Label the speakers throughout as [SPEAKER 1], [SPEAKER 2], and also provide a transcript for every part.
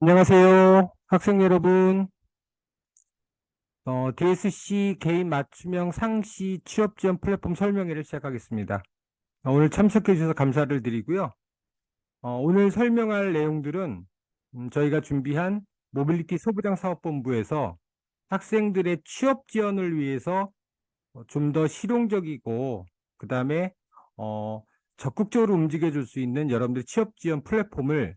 [SPEAKER 1] 안녕하세요. 학생 여러분. DSC 개인 맞춤형 상시 취업 지원 플랫폼 설명회를 시작하겠습니다. 오늘 참석해 주셔서 감사를 드리고요. 오늘 설명할 내용들은 저희가 준비한 모빌리티 소부장 사업본부에서 학생들의 취업 지원을 위해서 좀 더 실용적이고 그다음에 어, 적극적으로 움직여 줄 수 있는 여러분들의 취업 지원 플랫폼을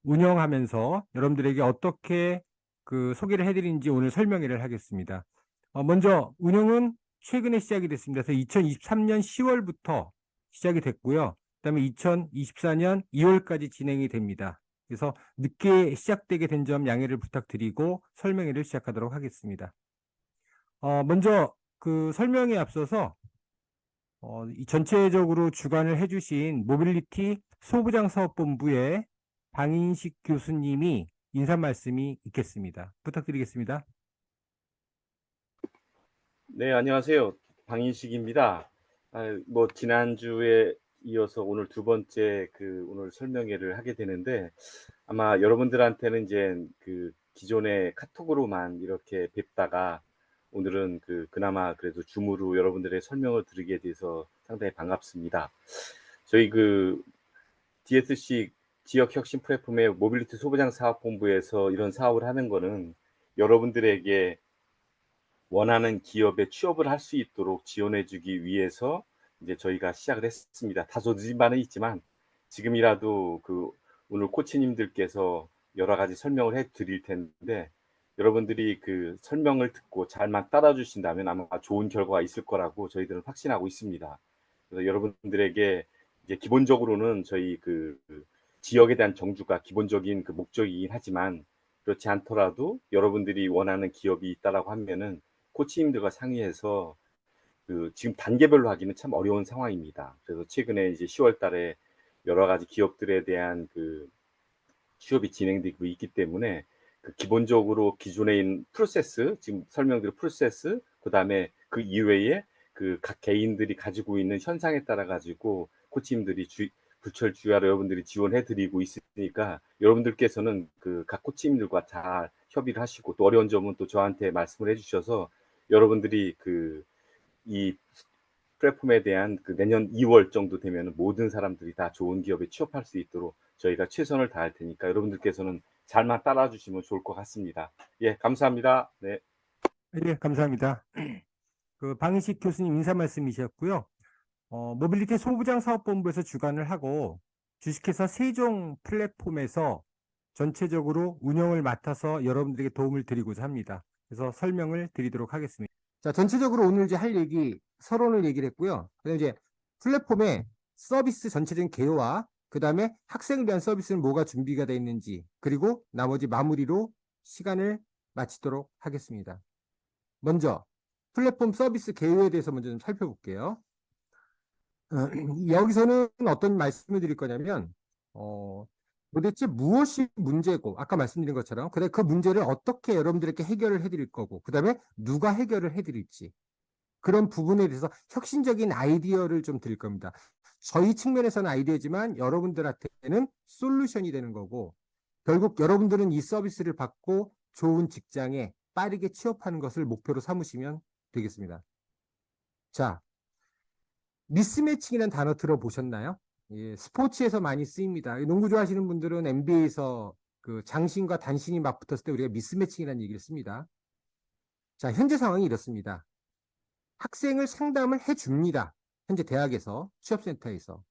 [SPEAKER 1] 운영하면서 여러분들에게 어떻게 그 소개를 해드리는지 오늘 설명회를 하겠습니다. 먼저 운영은 최근에 시작이 됐습니다. 그래서 2023년 10월부터 시작이 됐고요. 그다음에 2024년 2월까지 진행이 됩니다. 그래서 늦게 시작되게 된 점 양해를 부탁드리고 설명회를 시작하도록 하겠습니다. 먼저 그 설명에 앞서서 이 전체적으로 주관을 해주신 모빌리티 소부장 사업본부의 방인식 교수님이 인사 말씀이 있겠습니다. 부탁드리겠습니다.
[SPEAKER 2] 네, 안녕하세요. 방인식입니다. 지난주에 이어서 오늘 두 번째 오늘 설명회를 하게 되는데, 아마 여러분들한테는 이제 기존의 카톡으로만 이렇게 뵙다가, 오늘은 그나마 그래도 줌으로 여러분들의 설명을 드리게 돼서 상당히 반갑습니다. 저희 DSC 지역 혁신 플랫폼의 모빌리티 소부장 사업본부에서 이런 사업을 하는 거는 여러분들에게 원하는 기업에 취업을 할 수 있도록 지원해 주기 위해서 이제 저희가 시작을 했습니다. 다소 늦은 바는 있지만 지금이라도 오늘 코치님들께서 여러 가지 설명을 해 드릴 텐데, 여러분들이 설명을 듣고 잘만 따라 주신다면 아마 좋은 결과가 있을 거라고 저희들은 확신하고 있습니다. 그래서 여러분들에게 이제 기본적으로는 저희 지역에 대한 정주가 기본적인 목적이긴 하지만, 그렇지 않더라도 여러분들이 원하는 기업이 있다라고 하면은 코치님들과 상의해서 지금 단계별로 하기는 참 어려운 상황입니다. 그래서 최근에 이제 10월 달에 여러 가지 기업들에 대한 취업이 진행되고 있기 때문에 기본적으로 기존에 있는 프로세스, 지금 설명드린 프로세스, 그다음에 그 이외에 각 개인들이 가지고 있는 현상에 따라 가지고 코치님들이 불철주야 여러분들이 지원해 드리고 있으니까, 여러분들께서는 각 코치님들과 잘 협의를 하시고, 또 어려운 점은 또 저한테 말씀을 해 주셔서 여러분들이 이 플랫폼에 대한 내년 2월 정도 되면 모든 사람들이 다 좋은 기업에 취업할 수 있도록 저희가 최선을 다할 테니까 여러분들께서는 잘만 따라 주시면 좋을 것 같습니다. 예, 감사합니다. 네.
[SPEAKER 1] 네, 감사합니다. 방인식 교수님 인사 말씀이셨고요. 모빌리티 소부장 사업본부에서 주관을 하고 주식회사 세종 플랫폼에서 전체적으로 운영을 맡아서 여러분들에게 도움을 드리고자 합니다. 그래서 설명을 드리도록 하겠습니다. 자, 전체적으로 오늘 이제 할 얘기, 서론을 얘기를 했고요. 그다음에 이제 플랫폼의 서비스 전체적인 개요와 그 다음에 학생을 위한 서비스는 뭐가 준비가 되어 있는지, 그리고 나머지 마무리로 시간을 마치도록 하겠습니다. 먼저 플랫폼 서비스 개요에 대해서 먼저 좀 살펴볼게요. 여기서는 어떤 말씀을 드릴 거냐면, 도대체 무엇이 문제고, 아까 말씀드린 것처럼, 그다음에 그 문제를 어떻게 여러분들에게 해결을 해드릴 거고, 그 다음에 누가 해결을 해드릴지, 그런 부분에 대해서 혁신적인 아이디어를 좀 드릴 겁니다. 저희 측면에서는 아이디어지만 여러분들한테는 솔루션이 되는 거고, 결국 여러분들은 이 서비스를 받고 좋은 직장에 빠르게 취업하는 것을 목표로 삼으시면 되겠습니다. 자, 미스매칭이라는 단어 들어보셨나요? 예, 스포츠에서 많이 쓰입니다. 농구 좋아하시는 분들은 NBA에서 그 장신과 단신이 맞붙었을 때 우리가 미스매칭이라는 얘기를 씁니다. 자, 현재 상황이 이렇습니다. 학생을 상담을 해줍니다. 현재 대학에서, 취업센터에서.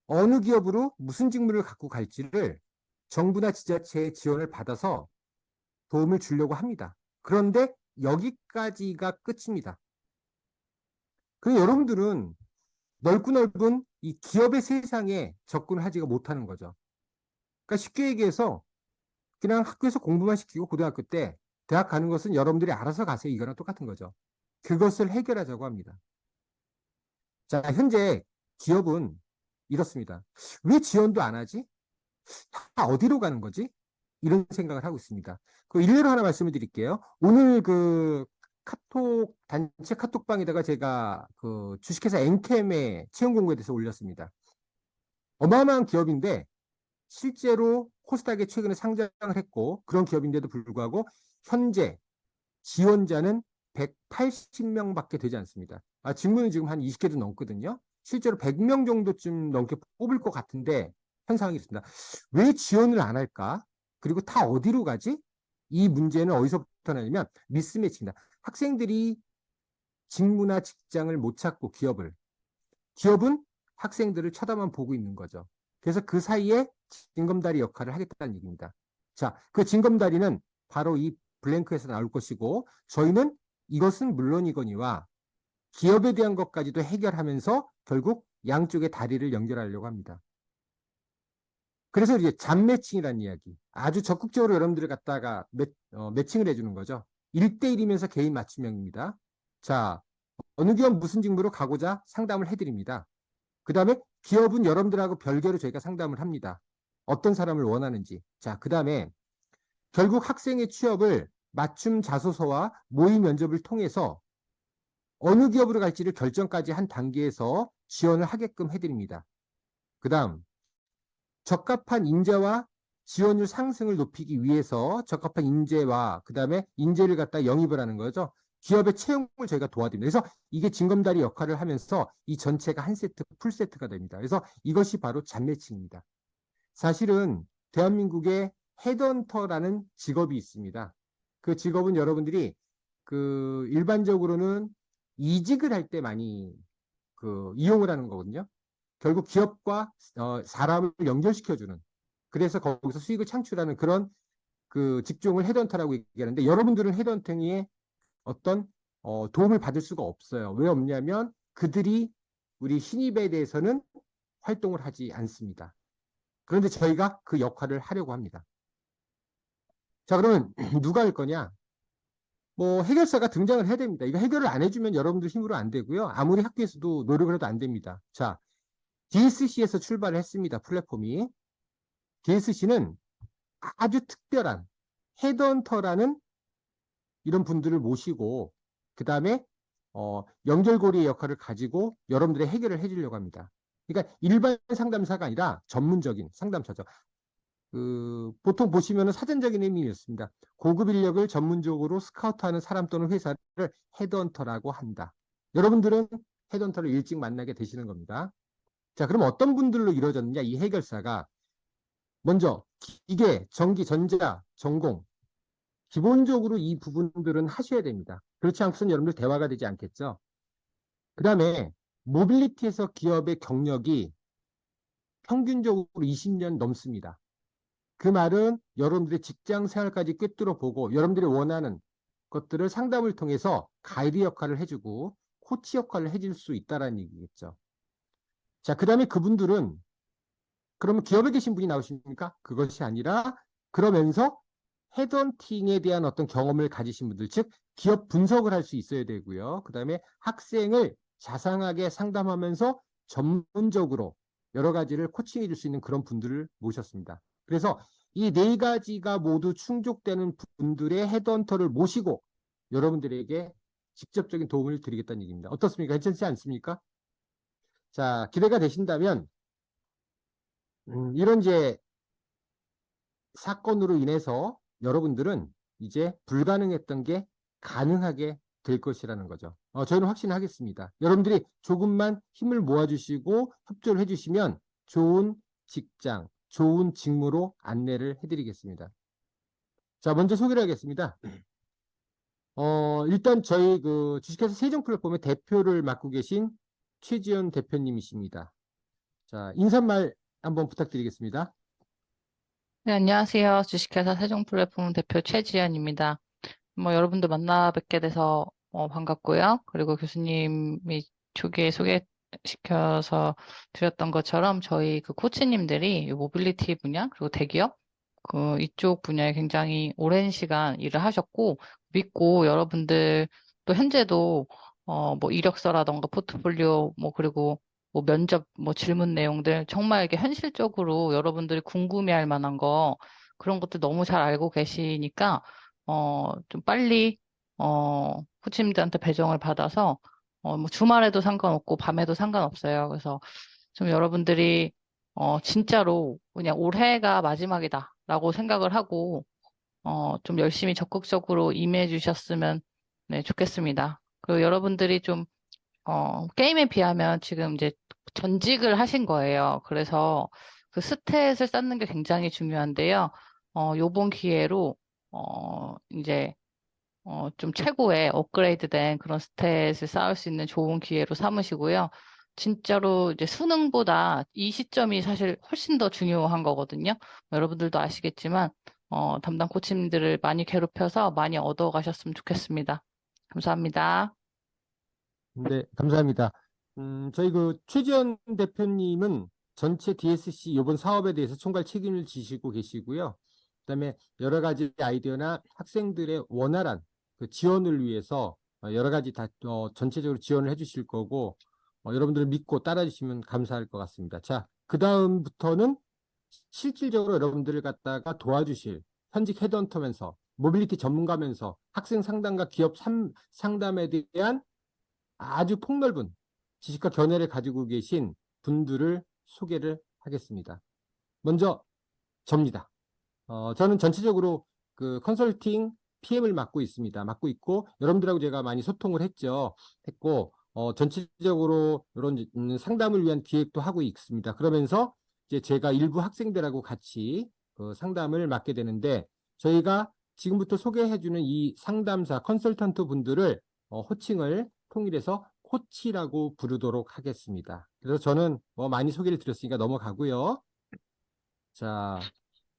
[SPEAKER 1] 어느 기업으로 무슨 직무를 갖고 갈지를 정부나 지자체의 지원을 받아서 도움을 주려고 합니다. 그런데 여기까지가 끝입니다. 그럼 여러분들은 넓고 넓은 이 기업의 세상에 접근을 하지가 못하는 거죠. 그러니까 쉽게 얘기해서 그냥 학교에서 공부만 시키고 고등학교 때 대학 가는 것은 여러분들이 알아서 가세요. 이거랑 똑같은 거죠. 그것을 해결하자고 합니다. 자, 현재 기업은 이렇습니다. 왜 지원도 안 하지? 다 어디로 가는 거지? 이런 생각을 하고 있습니다. 그 일례로 하나 말씀을 드릴게요. 오늘 단체 카톡방에다가 제가 주식회사 엔캠의 채용 공고에 대해서 올렸습니다. 어마어마한 기업인데 실제로 코스닥에 최근에 상장을 했고 그런 기업인데도 불구하고 현재 지원자는 180명밖에 되지 않습니다. 직무는 지금 한 20개도 넘거든요. 실제로 100명 정도쯤 넘게 뽑을 것 같은데 현상이 있습니다. 왜 지원을 안 할까? 그리고 다 어디로 가지? 이 문제는 어디서부터 나냐면 미스매치입니다. 학생들이 직무나 직장을 못 찾고 기업은 학생들을 쳐다만 보고 있는 거죠. 그래서 그 사이에 징검다리 역할을 하겠다는 얘기입니다. 자, 그 징검다리는 바로 이 블랭크에서 나올 것이고 저희는 이것은 물론이거니와 기업에 대한 것까지도 해결하면서 결국 양쪽의 다리를 연결하려고 합니다. 그래서 이제 잡 매칭이라는 이야기. 아주 적극적으로 여러분들을 갖다가 매칭을 해주는 거죠. 1대1이면서 개인 맞춤형입니다. 자, 어느 기업 무슨 직무로 가고자 상담을 해드립니다. 그 다음에 기업은 여러분들하고 별개로 저희가 상담을 합니다. 어떤 사람을 원하는지. 자, 그 다음에 결국 학생의 취업을 맞춤 자소서와 모의 면접을 통해서 어느 기업으로 갈지를 결정까지 한 단계에서 지원을 하게끔 해드립니다. 그 다음 적합한 인재와 지원율 상승을 높이기 위해서 적합한 인재와 그 다음에 인재를 갖다 영입을 하는 거죠. 기업의 채용을 저희가 도와드립니다. 그래서 이게 징검다리 역할을 하면서 이 전체가 한 세트, 풀 세트가 됩니다. 그래서 이것이 바로 잡매칭입니다. 사실은 대한민국에 헤드헌터라는 직업이 있습니다. 그 직업은 여러분들이 일반적으로는 이직을 할 때 많이 이용을 하는 거거든요. 결국 기업과 사람을 연결시켜주는, 그래서 거기서 수익을 창출하는 그런 직종을 헤드헌터라고 얘기하는데 여러분들은 헤드헌팅에 어떤 도움을 받을 수가 없어요. 왜 없냐면 그들이 우리 신입에 대해서는 활동을 하지 않습니다. 그런데 저희가 그 역할을 하려고 합니다. 자, 그러면 누가 할 거냐? 뭐 해결사가 등장을 해야 됩니다. 이거 해결을 안 해주면 여러분들 힘으로 안 되고요. 아무리 학교에서도 노력을 해도 안 됩니다. 자, DSC에서 출발을 했습니다. 플랫폼이. DSC는 아주 특별한 헤드헌터라는 이런 분들을 모시고 그 다음에 연결고리의 역할을 가지고 여러분들의 해결을 해주려고 합니다. 그러니까 일반 상담사가 아니라 전문적인 상담사죠. 보통 보시면 사전적인 의미였습니다. 고급 인력을 전문적으로 스카우트하는 사람 또는 회사를 헤드헌터라고 한다. 여러분들은 헤드헌터를 일찍 만나게 되시는 겁니다. 자, 그럼 어떤 분들로 이루어졌느냐? 이 해결사가 먼저 기계, 전기, 전자, 전공 기본적으로 이 부분들은 하셔야 됩니다. 그렇지 않고서는 여러분들 대화가 되지 않겠죠. 그 다음에 모빌리티에서 기업의 경력이 평균적으로 20년 넘습니다. 그 말은 여러분들의 직장 생활까지 꿰뚫어 보고 여러분들이 원하는 것들을 상담을 통해서 가이드 역할을 해주고 코치 역할을 해줄 수 있다는 얘기겠죠. 자, 그 다음에 그분들은 그러면 기업에 계신 분이 나오십니까? 그것이 아니라 그러면서 헤드헌팅에 대한 어떤 경험을 가지신 분들, 즉 기업 분석을 할 수 있어야 되고요. 그 다음에 학생을 자상하게 상담하면서 전문적으로 여러 가지를 코칭해 줄 수 있는 그런 분들을 모셨습니다. 그래서 이 네 가지가 모두 충족되는 분들의 헤드헌터를 모시고 여러분들에게 직접적인 도움을 드리겠다는 얘기입니다. 어떻습니까? 괜찮지 않습니까? 자, 기대가 되신다면 이런 이제 사건으로 인해서 여러분들은 이제 불가능했던 게 가능하게 될 것이라는 거죠. 저희는 확신하겠습니다. 여러분들이 조금만 힘을 모아주시고 협조를 해주시면 좋은 직장, 좋은 직무로 안내를 해드리겠습니다. 자, 먼저 소개를 하겠습니다. 일단 저희 주식회사 세종 플랫폼의 대표를 맡고 계신 최지연 대표님이십니다. 자, 인사말 한번 부탁드리겠습니다.
[SPEAKER 3] 네, 안녕하세요. 주식회사 세종플랫폼 대표 최지연입니다. 여러분들 만나 뵙게 돼서 반갑고요. 그리고 교수님이 초기에 소개시켜서 드렸던 것처럼 저희 코치님들이 이 모빌리티 분야 그리고 대기업 이쪽 분야에 굉장히 오랜 시간 일을 하셨고 믿고 여러분들 또 현재도 이력서라던가 포트폴리오 그리고 면접 질문 내용들 정말 이게 현실적으로 여러분들이 궁금해할 만한 거 그런 것들 너무 잘 알고 계시니까 좀 빨리 코치님들한테 배정을 받아서 주말에도 상관없고 밤에도 상관없어요. 그래서 좀 여러분들이 진짜로 그냥 올해가 마지막이다. 라고 생각을 하고, 좀 열심히 적극적으로 임해 주셨으면 네, 좋겠습니다. 그리고 여러분들이 좀, 게임에 비하면 지금 이제 전직을 하신 거예요. 그래서 그 스탯을 쌓는 게 굉장히 중요한데요. 요번 기회로, 이제 좀 최고의 업그레이드된 그런 스탯을 쌓을 수 있는 좋은 기회로 삼으시고요. 진짜로 이제 수능보다 이 시점이 사실 훨씬 더 중요한 거거든요. 여러분들도 아시겠지만, 담당 코치님들을 많이 괴롭혀서 많이 얻어가셨으면 좋겠습니다. 감사합니다.
[SPEAKER 1] 네, 감사합니다. 저희 그 최지연 대표님은 전체 DSC 이번 사업에 대해서 총괄 책임을 지시고 계시고요. 그다음에 여러 가지 아이디어나 학생들의 원활한 그 지원을 위해서 여러 가지 다 전체적으로 지원을 해주실 거고 여러분들 믿고 따라주시면 감사할 것 같습니다. 자, 그 다음부터는 실질적으로 여러분들을 갖다가 도와주실 현직 헤드헌터면서 모빌리티 전문가면서 학생 상담과 기업 상담에 대한 아주 폭넓은 지식과 견해를 가지고 계신 분들을 소개를 하겠습니다. 먼저 접니다. 저는 전체적으로 그 컨설팅 PM을 맡고 있습니다. 맡고 있고 여러분들하고 제가 많이 소통을 했고 전체적으로 이런 상담을 위한 기획도 하고 있습니다. 그러면서 이제 제가 일부 학생들하고 같이 그 상담을 맡게 되는데 저희가 지금부터 소개해주는 이 상담사 컨설턴트 분들을 호칭을 통일해서 코치라고 부르도록 하겠습니다. 그래서 저는 많이 소개를 드렸으니까 넘어가고요. 자,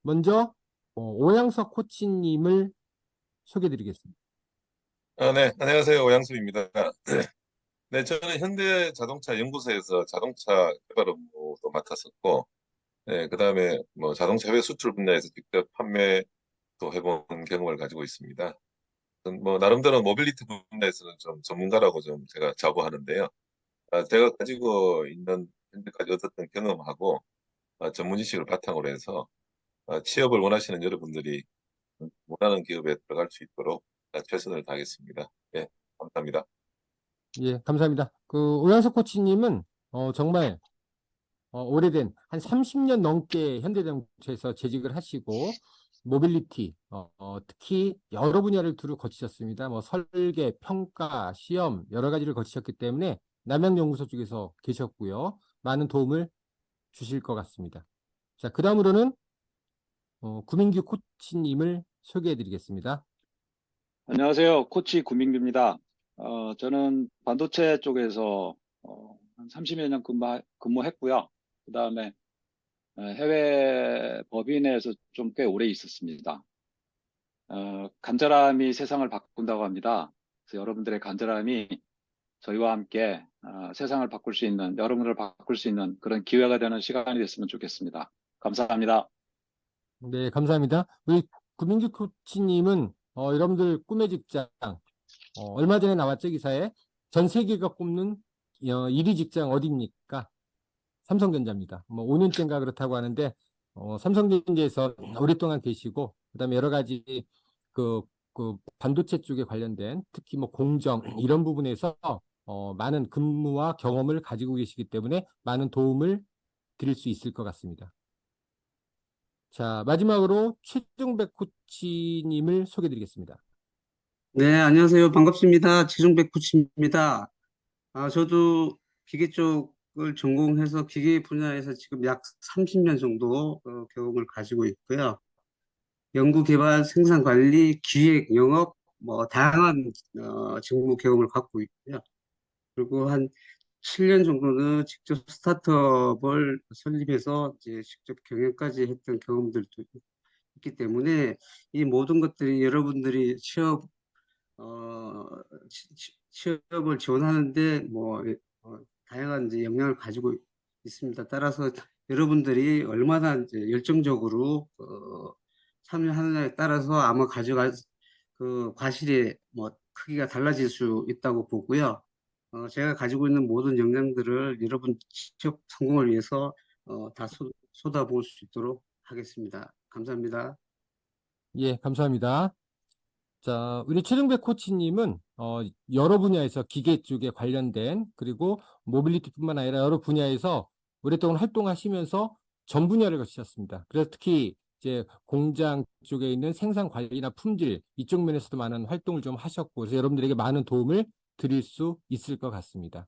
[SPEAKER 1] 먼저 오양석 코치님을 소개드리겠습니다.
[SPEAKER 4] 네, 안녕하세요. 오양수입니다. 네, 저는 현대자동차 연구소에서 자동차 개발 업무도 맡았었고, 네, 그다음에 뭐 자동차 해외 수출 분야에서 직접 판매도 해본 경험을 가지고 있습니다. 뭐 나름대로 모빌리티 분야에서는 좀 전문가라고 좀 제가 자부하는데요. 제가 가지고 있는 현재까지 얻었던 경험하고 전문 지식을 바탕으로 해서 취업을 원하시는 여러분들이 원하는 기업에 들어갈 수 있도록 최선을 다하겠습니다. 네, 감사합니다.
[SPEAKER 1] 예, 감사합니다. 그 오양석 코치님은 정말 오래된 한 30년 넘게 현대자동차에서 재직을 하시고 모빌리티 특히 여러 분야를 두루 거치셨습니다. 뭐 설계, 평가, 시험 여러 가지를 거치셨기 때문에 남양연구소 쪽에서 계셨고요. 많은 도움을 주실 것 같습니다. 자, 그 다음으로는 구민규 코치님을 소개해 드리겠습니다.
[SPEAKER 5] 안녕하세요. 코치 구민규입니다. 저는 반도체 쪽에서 한 30여 년 근무했고요. 그 다음에 해외 법인에서 좀 꽤 오래 있었습니다. 간절함이 세상을 바꾼다고 합니다. 그래서 여러분들의 간절함이 저희와 함께 세상을 바꿀 수 있는, 여러분을 바꿀 수 있는 그런 기회가 되는 시간이 됐으면 좋겠습니다. 감사합니다.
[SPEAKER 1] 네, 감사합니다. 우리 구민규 코치님은 여러분들 꿈의 직장 얼마 전에 나왔죠, 기사에. 전 세계가 꼽는 1위 직장 어디입니까? 삼성전자입니다. 뭐 5년째인가 그렇다고 하는데 삼성전자에서 오랫동안 계시고 그다음에 여러 가지 그 반도체 쪽에 관련된 특히 뭐 공정 이런 부분에서 많은 근무와 경험을 가지고 계시기 때문에 많은 도움을 드릴 수 있을 것 같습니다. 자, 마지막으로 최종백 코치님을 소개드리겠습니다.
[SPEAKER 6] 네, 안녕하세요. 반갑습니다. 최종백 코치입니다. 저도 기계 쪽을 전공해서 기계 분야에서 지금 약 30년 정도 경험을 가지고 있고요. 연구, 개발, 생산, 관리, 기획, 영업, 뭐 다양한 직무 경험을 갖고 있고요. 그리고 한 7년 정도는 직접 스타트업을 설립해서 이제 직접 경영까지 했던 경험들도 있기 때문에 이 모든 것들이 여러분들이 취업을 지원하는데 뭐 다양한 이제 영향을 가지고 있습니다. 따라서 여러분들이 얼마나 이제 열정적으로 참여하느냐에 따라서 아마 가져갈 그 과실의 뭐 크기가 달라질 수 있다고 보고요. 제가 가지고 있는 모든 역량들을 여러분 취업 성공을 위해서 다 쏟아부을 수 있도록 하겠습니다. 감사합니다.
[SPEAKER 1] 예, 감사합니다. 자, 우리 최종백 코치님은 여러 분야에서 기계 쪽에 관련된 그리고 모빌리티뿐만 아니라 여러 분야에서 오랫동안 활동하시면서 전 분야를 거치셨습니다. 그래서 특히 이제 공장 쪽에 있는 생산 관리나 품질 이쪽 면에서도 많은 활동을 좀 하셨고, 그래서 여러분들에게 많은 도움을 드릴 수 있을 것 같습니다.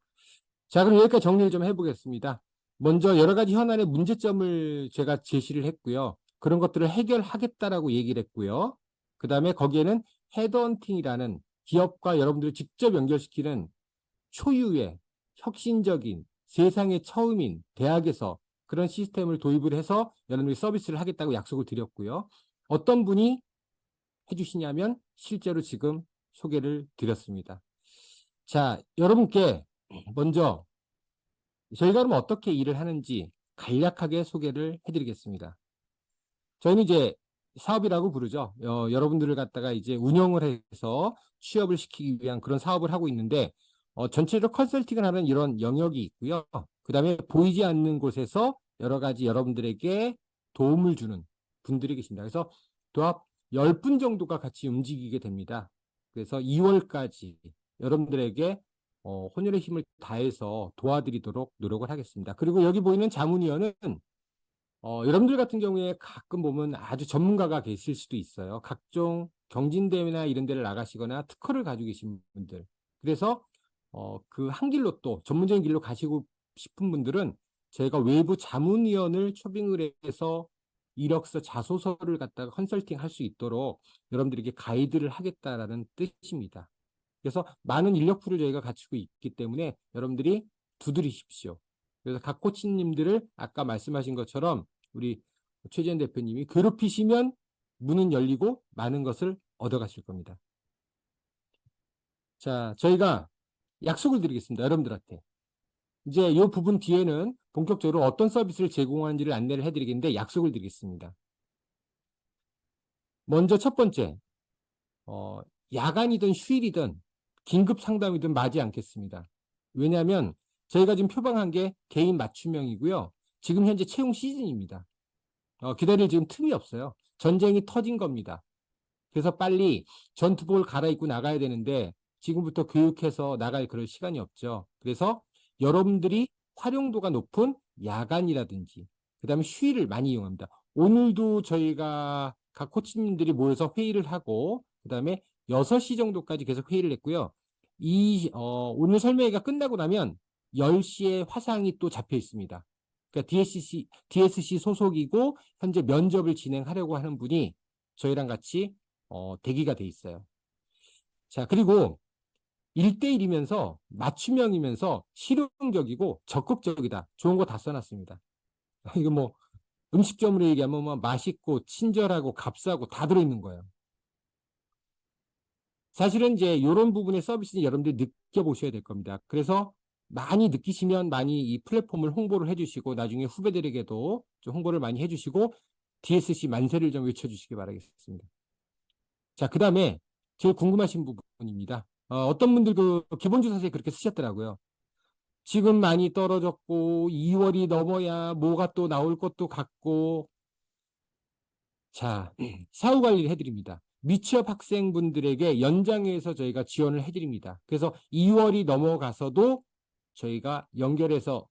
[SPEAKER 1] 자, 그럼 여기까지 정리를 좀 해보겠습니다. 먼저 여러 가지 현안의 문제점을 제가 제시를 했고요. 그런 것들을 해결하겠다라고 얘기를 했고요. 그 다음에 거기에는 헤드헌팅이라는 기업과 여러분들을 직접 연결시키는 초유의 혁신적인 세상에 처음인 대학에서 그런 시스템을 도입을 해서 여러분들이 서비스를 하겠다고 약속을 드렸고요. 어떤 분이 해주시냐면 실제로 지금 소개를 드렸습니다. 자, 여러분께 먼저 저희가 그럼 어떻게 일을 하는지 간략하게 소개를 해드리겠습니다. 저희는 이제 사업이라고 부르죠. 여러분들을 갖다가 이제 운영을 해서 취업을 시키기 위한 그런 사업을 하고 있는데, 전체적으로 컨설팅을 하는 이런 영역이 있고요. 그 다음에 보이지 않는 곳에서 여러 가지 여러분들에게 도움을 주는 분들이 계십니다. 그래서 도합 10분 정도가 같이 움직이게 됩니다. 그래서 2월까지 여러분들에게 혼혈의 힘을 다해서 도와드리도록 노력을 하겠습니다. 그리고 여기 보이는 자문위원은 여러분들 같은 경우에 가끔 보면 아주 전문가가 계실 수도 있어요. 각종 경진대회나 이런 데를 나가시거나 특허를 가지고 계신 분들. 그래서 그 한 길로 또 전문적인 길로 가시고 싶은 분들은 저희가 외부 자문위원을 초빙을 해서 이력서 자소서를 갖다가 컨설팅 할 수 있도록 여러분들에게 가이드를 하겠다라는 뜻입니다. 그래서 많은 인력풀을 저희가 갖추고 있기 때문에 여러분들이 두드리십시오. 그래서 각 코치님들을 아까 말씀하신 것처럼 우리 최재현 대표님이 괴롭히시면 문은 열리고 많은 것을 얻어가실 겁니다. 자, 저희가 약속을 드리겠습니다. 여러분들한테. 이제 이 부분 뒤에는 본격적으로 어떤 서비스를 제공하는지를 안내를 해드리겠는데 약속을 드리겠습니다. 먼저 첫 번째, 야간이든 휴일이든 긴급 상담이든 맞지 않겠습니다. 왜냐하면 저희가 지금 표방한 게 개인 맞춤형이고요. 지금 현재 채용 시즌입니다. 기다릴 지금 틈이 없어요. 전쟁이 터진 겁니다. 그래서 빨리 전투복을 갈아입고 나가야 되는데 지금부터 교육해서 나갈 그럴 시간이 없죠. 그래서 여러분들이 활용도가 높은 야간이라든지 그 다음에 휴일을 많이 이용합니다. 오늘도 저희가 각 코치님들이 모여서 회의를 하고 그 다음에 6시 정도까지 계속 회의를 했고요. 오늘 설명회가 끝나고 나면 10시에 화상이 또 잡혀 있습니다. 그러니까 DSC 소속이고 현재 면접을 진행하려고 하는 분이 저희랑 같이 대기가 돼 있어요. 자, 그리고 1대1이면서 맞춤형이면서 실용적이고 적극적이다. 좋은 거 다 써놨습니다. 이거 뭐 음식점으로 얘기하면 뭐 맛있고 친절하고 값싸고 다 들어있는 거예요. 사실은 이제 이런 부분의 서비스는 여러분들이 느껴보셔야 될 겁니다. 그래서 많이 느끼시면 많이 이 플랫폼을 홍보를 해주시고 나중에 후배들에게도 좀 홍보를 많이 해주시고 DSC 만세를 좀 외쳐주시기 바라겠습니다. 자, 그 다음에 제일 궁금하신 부분입니다. 어떤 분들 그 기본주사서에 그렇게 쓰셨더라고요. 지금 많이 떨어졌고 2월이 넘어야 뭐가 또 나올 것도 같고. 자, 사후 관리를 해드립니다. 미취업 학생분들에게 연장해서 저희가 지원을 해드립니다. 그래서 2월이 넘어가서도 저희가 연결해서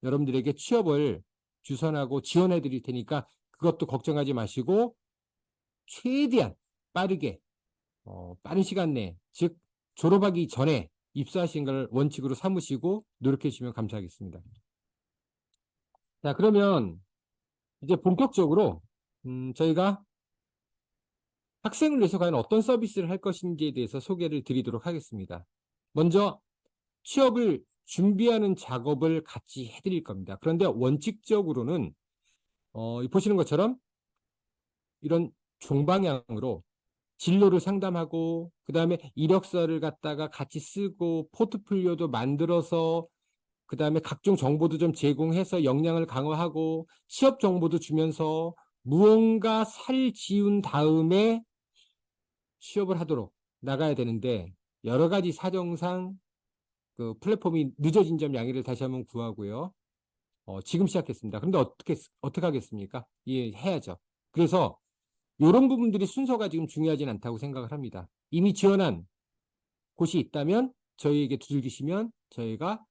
[SPEAKER 1] 여러분들에게 취업을 주선하고 지원해 드릴 테니까 그것도 걱정하지 마시고 최대한 빠르게 빠른 시간 내에 즉 졸업하기 전에 입사하신 걸 원칙으로 삼으시고 노력해 주시면 감사하겠습니다. 자, 그러면 이제 본격적으로 저희가 학생을 위해서 과연 어떤 서비스를 할 것인지에 대해서 소개를 드리도록 하겠습니다. 먼저 취업을 준비하는 작업을 같이 해드릴 겁니다. 그런데 원칙적으로는 보시는 것처럼 이런 종방향으로 진로를 상담하고 그 다음에 이력서를 갖다가 같이 쓰고 포트폴리오도 만들어서 그 다음에 각종 정보도 좀 제공해서 역량을 강화하고 취업 정보도 주면서 무언가 살 지운 다음에 취업을 하도록 나가야 되는데 여러 가지 사정상 그 플랫폼이 늦어진 점 양해를 다시 한번 구하고요. 지금 시작했습니다. 그런데 어떻게 하겠습니까? 해야죠. 그래서 이런 부분들이 순서가 지금 중요하진 않다고 생각을 합니다. 이미 지원한 곳이 있다면 저희에게 두들기시면 저희가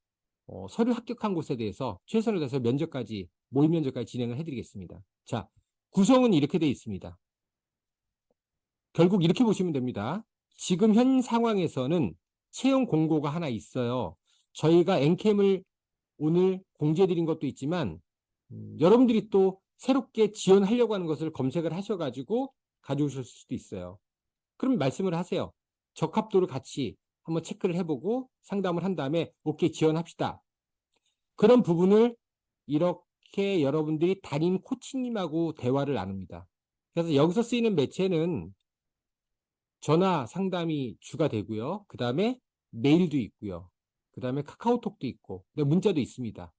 [SPEAKER 1] 서류 합격한 곳에 대해서 최선을 다해서 모의 면접까지 진행을 해드리겠습니다. 자, 구성은 이렇게 돼 있습니다. 결국 이렇게 보시면 됩니다. 지금 현 상황에서는 채용 공고가 하나 있어요. 저희가 엔캠을 오늘 공지해드린 것도 있지만 여러분들이 또 새롭게 지원하려고 하는 것을 검색을 하셔가지고 가져오실 수도 있어요. 그럼 말씀을 하세요. 적합도를 같이 한번 체크를 해보고 상담을 한 다음에 오케이 지원합시다. 그런 부분을 이렇게 여러분들이 담임 코치님하고 대화를 나눕니다. 그래서 여기서 쓰이는 매체는 전화 상담이 주가 되고요. 그 다음에 메일도 있고요. 그 다음에 카카오톡도 있고 문자도 있습니다.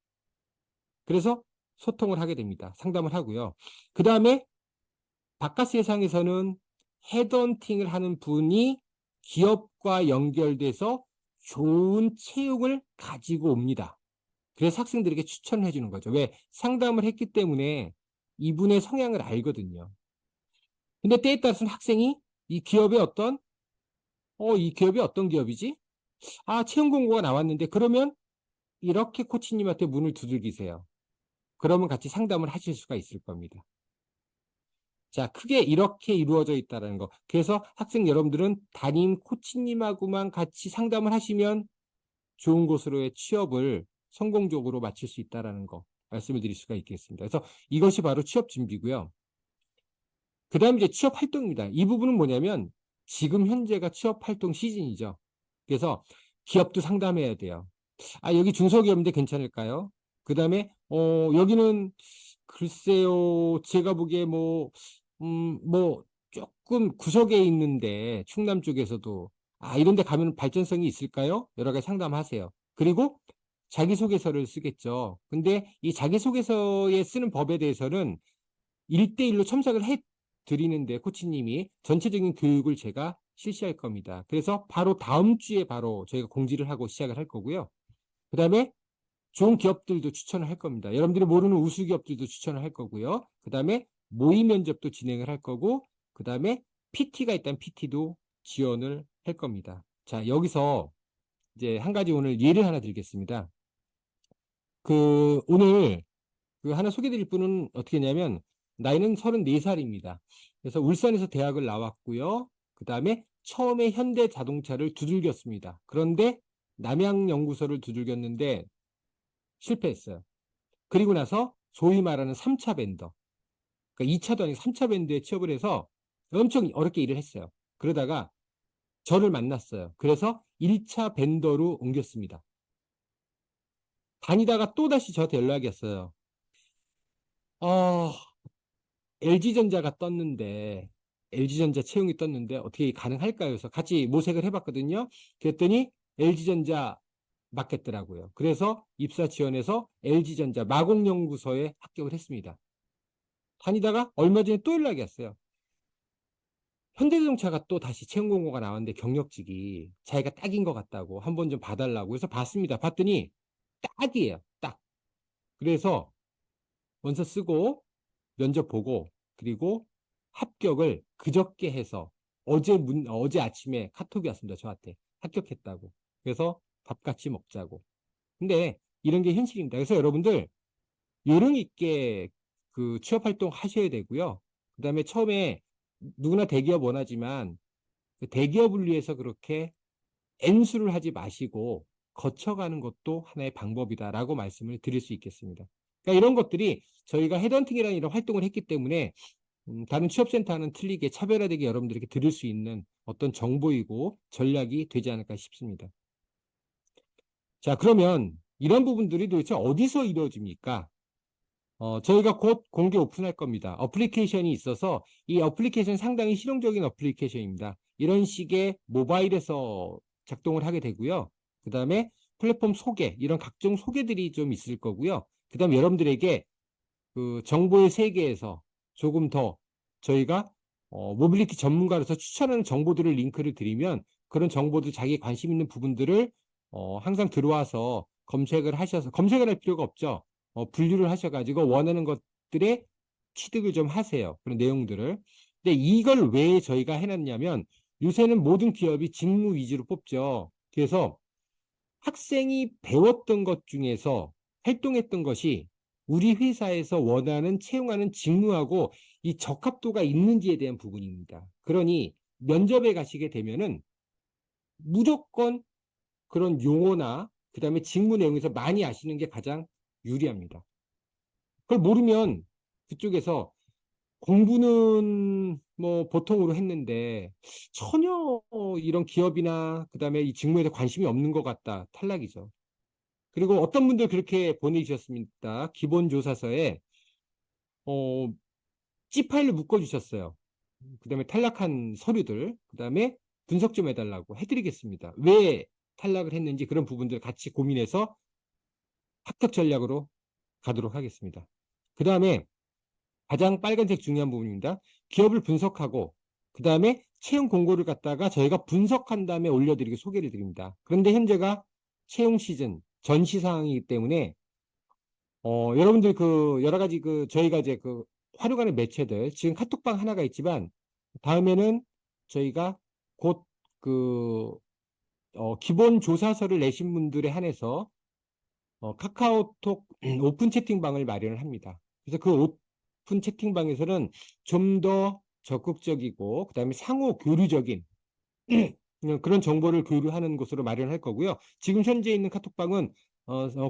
[SPEAKER 1] 그래서 소통을 하게 됩니다. 상담을 하고요. 그 다음에 바깥 세상에서는 헤드헌팅을 하는 분이 기업과 연결돼서 좋은 채용을 가지고 옵니다. 그래서 학생들에게 추천을 해주는 거죠. 왜? 상담을 했기 때문에 이분의 성향을 알거든요. 근데 때에 따라서는 학생이 이 기업의 이 기업이 어떤 기업이지? 아, 채용 공고가 나왔는데 그러면 이렇게 코치님한테 문을 두들기세요. 그러면 같이 상담을 하실 수가 있을 겁니다. 자, 크게 이렇게 이루어져 있다는 거. 그래서 학생 여러분들은 담임 코치님하고만 같이 상담을 하시면 좋은 곳으로의 취업을 성공적으로 마칠 수 있다는 거 말씀을 드릴 수가 있겠습니다. 그래서 이것이 바로 취업 준비고요. 그 다음에 이제 취업 활동입니다. 이 부분은 뭐냐면 지금 현재가 취업 활동 시즌이죠. 그래서 기업도 상담해야 돼요. 아, 여기 중소기업인데 괜찮을까요? 그 다음에 여기는 글쎄요, 제가 보기에 뭐 조금 구석에 있는데 충남 쪽에서도 이런 데 가면 발전성이 있을까요? 여러 가지 상담하세요. 그리고 자기소개서를 쓰겠죠. 근데 이 자기소개서에 쓰는 법에 대해서는 1대1로 첨삭을 해 드리는데 코치님이 전체적인 교육을 제가 실시할 겁니다. 그래서 바로 다음 주에 바로 저희가 공지를 하고 시작을 할 거고요. 그 다음에 좋은 기업들도 추천을 할 겁니다. 여러분들이 모르는 우수 기업들도 추천을 할 거고요. 그 다음에 모의 면접도 진행을 할 거고, 그 다음에 PT가 있다면 PT도 지원을 할 겁니다. 자, 여기서 이제 한 가지 오늘 예를 하나 드리겠습니다. 오늘 하나 소개드릴 분은 어떻게 했냐면, 나이는 34살입니다. 그래서 울산에서 대학을 나왔고요. 그 다음에 처음에 현대자동차를 두들겼습니다. 그런데 남양연구소를 두들겼는데 실패했어요. 그리고 나서 소위 말하는 3차 밴더, 그러니까 2차도 아니고 3차 밴더에 취업을 해서 엄청 어렵게 일을 했어요. 그러다가 저를 만났어요. 그래서 1차 밴더로 옮겼습니다. 다니다가 또다시 저한테 연락이 왔어요. LG전자가 떴는데, LG전자 채용이 떴는데 어떻게 가능할까요? 그래서 같이 모색을 해봤거든요. 그랬더니 LG전자 맞겠더라고요. 그래서 입사 지원해서 LG전자 마곡연구소에 합격을 했습니다. 다니다가 얼마 전에 또 연락이 왔어요. 현대자동차가 또 다시 채용 공고가 나왔는데 경력직이 자기가 딱인 것 같다고 한번 좀 봐달라고 해서 봤습니다. 봤더니 딱이에요. 딱. 그래서 원서 쓰고 면접 보고 그리고 합격을 그저께 해서 어제 아침에 카톡이 왔습니다. 저한테 합격했다고. 그래서 밥 같이 먹자고. 근데 이런 게 현실입니다. 그래서 여러분들 요령 있게 취업 활동 하셔야 되고요. 그 다음에 처음에 누구나 대기업 원하지만 그 대기업을 위해서 그렇게 N수를 하지 마시고 거쳐가는 것도 하나의 방법이다라고 말씀을 드릴 수 있겠습니다. 그러니까 이런 것들이 저희가 헤드헌팅이라는 이런 활동을 했기 때문에 다른 취업센터와는 틀리게 차별화되게 여러분들에게 드릴 수 있는 어떤 정보이고 전략이 되지 않을까 싶습니다. 자, 그러면 이런 부분들이 도대체 어디서 이루어집니까? 저희가 곧 공개 오픈할 겁니다. 어플리케이션이 있어서 이 어플리케이션 상당히 실용적인 어플리케이션입니다. 이런 식의 모바일에서 작동을 하게 되고요. 그 다음에 플랫폼 소개, 이런 각종 소개들이 좀 있을 거고요. 그 다음에 여러분들에게 정보의 세계에서 조금 더 저희가 모빌리티 전문가로서 추천하는 정보들을 링크를 드리면 그런 정보들 자기의 관심 있는 부분들을 항상 들어와서 검색을 할 필요가 없죠. 분류를 하셔가지고 원하는 것들의 취득을 좀 하세요. 그런 내용들을. 근데 이걸 왜 저희가 해놨냐면 요새는 모든 기업이 직무 위주로 뽑죠. 그래서 학생이 배웠던 것 중에서 활동했던 것이 우리 회사에서 원하는 채용하는 직무하고 이 적합도가 있는지에 대한 부분입니다. 그러니 면접에 가시게 되면은 무조건 그런 용어나 그다음에 직무 내용에서 많이 아시는 게 가장 유리합니다. 그걸 모르면 그쪽에서 공부는 뭐 보통으로 했는데 전혀 이런 기업이나 그다음에 이 직무에서 관심이 없는 것 같다. 탈락이죠. 그리고 어떤 분들 그렇게 보내주셨습니다. 기본조사서에 C 파일을 묶어주셨어요. 그다음에 탈락한 서류들, 그다음에 분석 좀 해달라고 해드리겠습니다. 왜 탈락을 했는지 그런 부분들 같이 고민해서 합격 전략으로 가도록 하겠습니다. 그 다음에 가장 빨간색 중요한 부분입니다. 기업을 분석하고 그 다음에 채용 공고를 갖다가 저희가 분석한 다음에 올려드리고 소개를 드립니다. 그런데 현재가 채용 시즌 전시 상황이기 때문에 여러분들 그 여러 가지 그 저희가 이제 그 활용하는 매체들 지금 카톡방 하나가 있지만 다음에는 저희가 곧 그 기본 조사서를 내신 분들에 한해서 카카오톡 오픈 채팅방을 마련을 합니다. 그래서 그 오픈 채팅방에서는 좀 더 적극적이고 그다음에 상호 교류적인 그런 정보를 교류하는 곳으로 마련할 거고요. 지금 현재 있는 카톡방은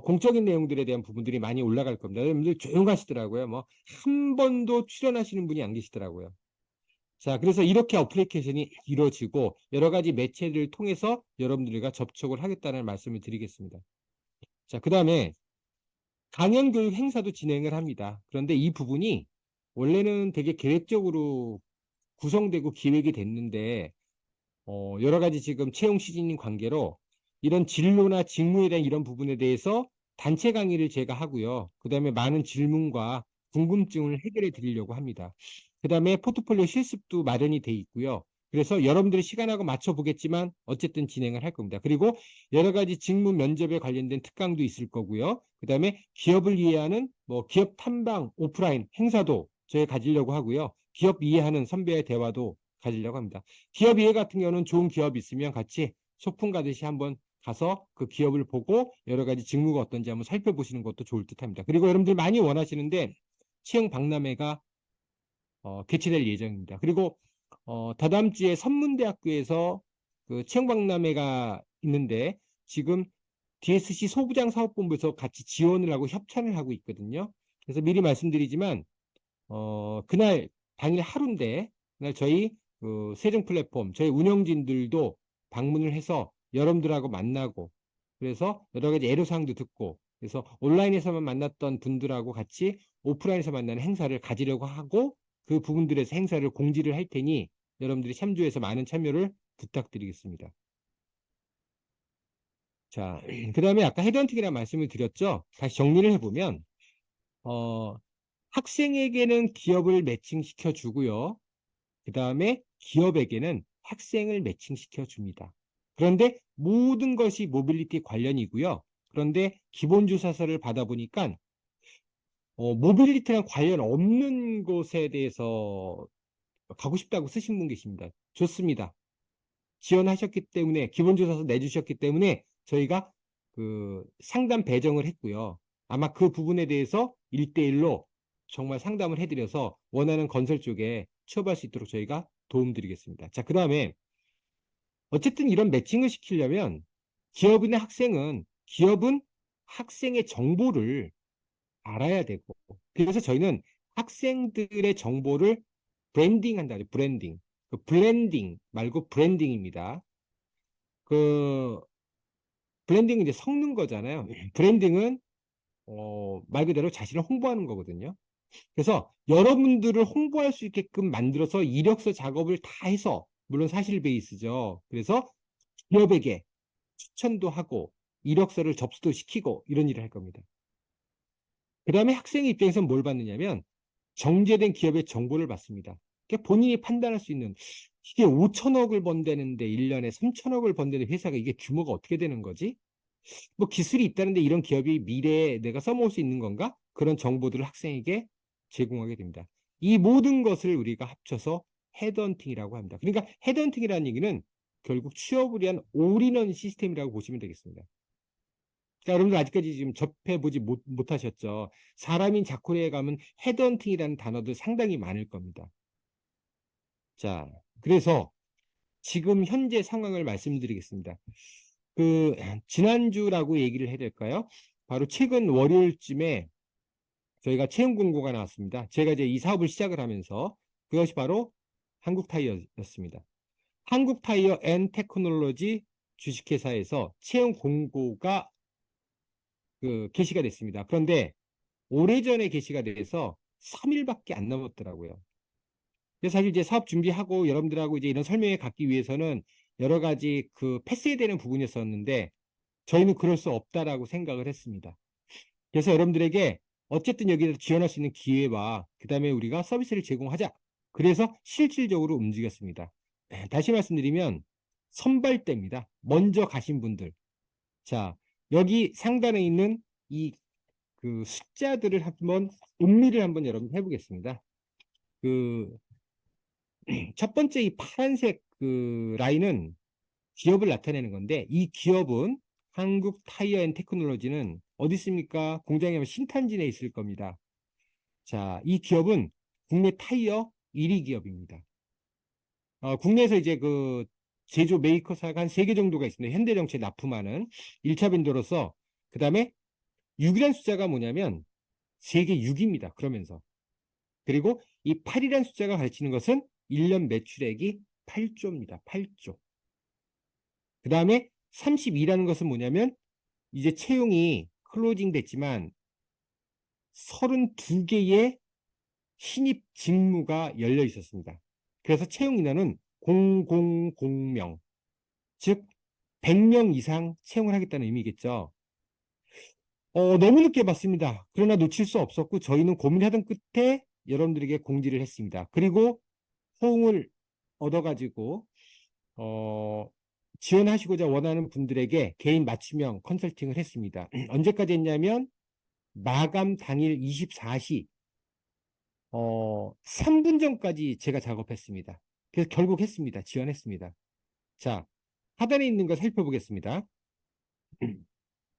[SPEAKER 1] 공적인 내용들에 대한 부분들이 많이 올라갈 겁니다. 여러분들 조용하시더라고요. 뭐 한 번도 출연하시는 분이 안 계시더라고요. 자, 그래서 이렇게 어플리케이션이 이루어지고 여러 가지 매체를 통해서 여러분들과 접촉을 하겠다는 말씀을 드리겠습니다. 자, 그 다음에 강연 교육 행사도 진행을 합니다. 그런데 이 부분이 원래는 되게 계획적으로 구성되고 기획이 됐는데 여러 가지 지금 채용 시즌인 관계로 이런 진로나 직무에 대한 이런 부분에 대해서 단체 강의를 제가 하고요. 그 다음에 많은 질문과 궁금증을 해결해 드리려고 합니다. 그 다음에 포트폴리오 실습도 마련이 돼 있고요. 그래서 여러분들이 시간하고 맞춰 보겠지만 어쨌든 진행을 할 겁니다. 그리고 여러 가지 직무 면접에 관련된 특강도 있을 거고요. 그 다음에 기업을 이해하는 뭐 기업 탐방 오프라인 행사도 저희 가지려고 하고요. 기업 이해하는 선배의 대화도 가지려고 합니다. 기업 이해 같은 경우는 좋은 기업 있으면 같이 소풍 가듯이 한번 가서 그 기업을 보고 여러 가지 직무가 어떤지 한번 살펴보시는 것도 좋을 듯 합니다. 그리고 여러분들 많이 원하시는데 채용 박람회가 개최될 예정입니다. 그리고 다다음 주에 선문대학교에서 그 채용 박람회가 있는데 지금 DSC 소부장 사업본부에서 같이 지원을 하고 협찬을 하고 있거든요. 그래서 미리 말씀드리지만 그날 당일 하루인데 그날 저희 그 세종 플랫폼 저희 운영진들도 방문을 해서 여러분들하고 만나고 그래서 여러 가지 애로사항도 듣고 그래서 온라인에서만 만났던 분들하고 같이 오프라인에서 만나는 행사를 가지려고 하고 그 부분들에서 행사를 공지를 할 테니 여러분들이 참조해서 많은 참여를 부탁드리겠습니다. 자, 그 다음에 아까 헤드헌팅이라는 말씀을 드렸죠. 다시 정리를 해보면 학생에게는 기업을 매칭시켜 주고요. 그 다음에 기업에게는 학생을 매칭시켜 줍니다. 그런데 모든 것이 모빌리티 관련이고요. 그런데 기본조사서를 받아보니까 모빌리티랑 관련 없는 곳에 대해서 가고 싶다고 쓰신 분 계십니다. 좋습니다. 지원하셨기 때문에 기본조사서 내주셨기 때문에 저희가 그 상담 배정을 했고요. 아마 그 부분에 대해서 1대1로 정말 상담을 해드려서 원하는 건설 쪽에 취업할 수 있도록 저희가 도움드리겠습니다. 자, 그 다음에 어쨌든 이런 매칭을 시키려면 기업이나 기업은 학생의 정보를 알아야 되고 그래서 저희는 학생들의 정보를 브랜딩한다. 브랜딩. 그 블렌딩 말고 브랜딩입니다. 그 브랜딩은 이제 섞는 거잖아요. 브랜딩은 말 그대로 자신을 홍보하는 거거든요. 그래서 여러분들을 홍보할 수 있게끔 만들어서 이력서 작업을 다 해서 물론 사실 베이스죠. 그래서 기업에게 추천도 하고 이력서를 접수도 시키고 이런 일을 할 겁니다. 그 다음에 학생의 입장에서는 뭘 받느냐면 정제된 기업의 정보를 받습니다. 그러니까 본인이 판단할 수 있는 이게 5천억을 번다는데 1년에 3천억을 번다는 회사가 이게 규모가 어떻게 되는 거지? 뭐 기술이 있다는데 이런 기업이 미래에 내가 써먹을 수 있는 건가? 그런 정보들을 학생에게 제공하게 됩니다. 이 모든 것을 우리가 합쳐서 헤드헌팅이라고 합니다. 그러니까 헤드헌팅이라는 얘기는 결국 취업을 위한 올인원 시스템이라고 보시면 되겠습니다. 그러니까 여러분들 아직까지 지금 접해보지 못하셨죠. 사람인 자코리에 가면 헤드헌팅이라는 단어도 상당히 많을 겁니다. 자, 그래서 지금 현재 상황을 말씀드리겠습니다. 그 지난주라고 얘기를 해야 될까요? 바로 최근 월요일쯤에 저희가 채용 공고가 나왔습니다. 제가 이제 이 사업을 시작을 하면서 그것이 바로 한국타이어였습니다. 한국타이어 앤 테크놀로지 주식회사에서 채용 공고가 게시가 됐습니다. 그런데 오래전에 게시가 돼서 3일밖에 안 남았더라고요. 그래서 사실 이제 사업 준비하고 여러분들하고 이제 이런 설명에 갖기 위해서는 여러 가지 패스해야 되는 부분이었었는데 저희는 그럴 수 없다라고 생각을 했습니다. 그래서 여러분들에게 어쨌든 여기에 지원할 수 있는 기회와 그 다음에 우리가 서비스를 제공하자. 그래서 실질적으로 움직였습니다. 다시 말씀드리면 선발대입니다. 먼저 가신 분들. 자, 여기 상단에 있는 이 숫자들을 한번 음미를 한번 여러분 해보겠습니다. 첫 번째 이 파란색 라인은 기업을 나타내는 건데 이 기업은 한국 타이어 앤 테크놀로지는 어디 있습니까? 공장에 하면 신탄진에 있을 겁니다. 자, 이 기업은 국내 타이어 1위 기업입니다. 국내에서 이제 제조 메이커사가 한 3개 정도가 있습니다. 현대정체 납품하는 1차 벤더로서 그 다음에 6이라는 숫자가 뭐냐면 세계 6위입니다. 그러면서 그리고 이 8이라는 숫자가 가르치는 것은 1년 매출액이 8조입니다. 8조. 그 다음에 32라는 것은 뭐냐면 이제 채용이 클로징 됐지만 32개의 신입 직무가 열려 있었습니다. 그래서 채용 인원은 000명, 즉 100명 이상 채용을 하겠다는 의미겠죠. 너무 늦게 봤습니다. 그러나 놓칠 수 없었고 저희는 고민하던 끝에 여러분들에게 공지를 했습니다. 그리고 호응을 얻어가지고 지원하시고자 원하는 분들에게 개인 맞춤형 컨설팅을 했습니다. 언제까지 했냐면 마감 당일 24시 3분 전까지 제가 작업했습니다. 그래서 결국 했습니다. 지원했습니다. 자, 하단에 있는 거 살펴보겠습니다.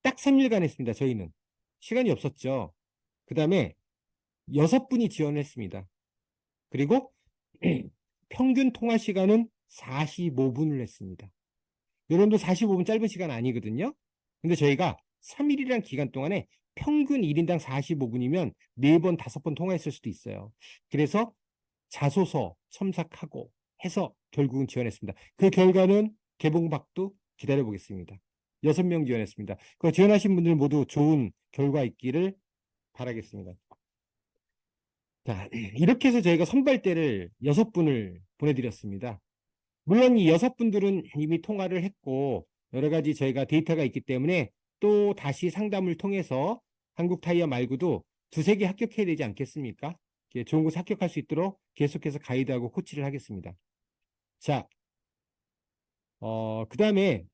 [SPEAKER 1] 딱 3일간 했습니다. 저희는. 시간이 없었죠. 그 다음에 6분이 지원을 했습니다. 그리고 평균 통화 시간은 45분을 했습니다. 여러분도 45분 짧은 시간 아니거든요. 근데 저희가 3일이라는 기간 동안에 평균 1인당 45분이면 4번, 5번 통화했을 수도 있어요. 그래서 자소서 첨삭하고 해서 결국은 지원했습니다. 그 결과는 개봉박두 기다려보겠습니다. 6명 지원했습니다. 그 지원하신 분들 모두 좋은 결과 있기를 바라겠습니다. 자, 이렇게 해서 저희가 선발대를 6분을 보내드렸습니다. 물론 이 6분들은 이미 통화를 했고 여러 가지 저희가 데이터가 있기 때문에 또 다시 상담을 통해서 한국타이어 말고도 2-3개 합격해야 되지 않겠습니까? 좋은 곳에 합격할 수 있도록 계속해서 가이드하고 코치를 하겠습니다. 자, 그 다음에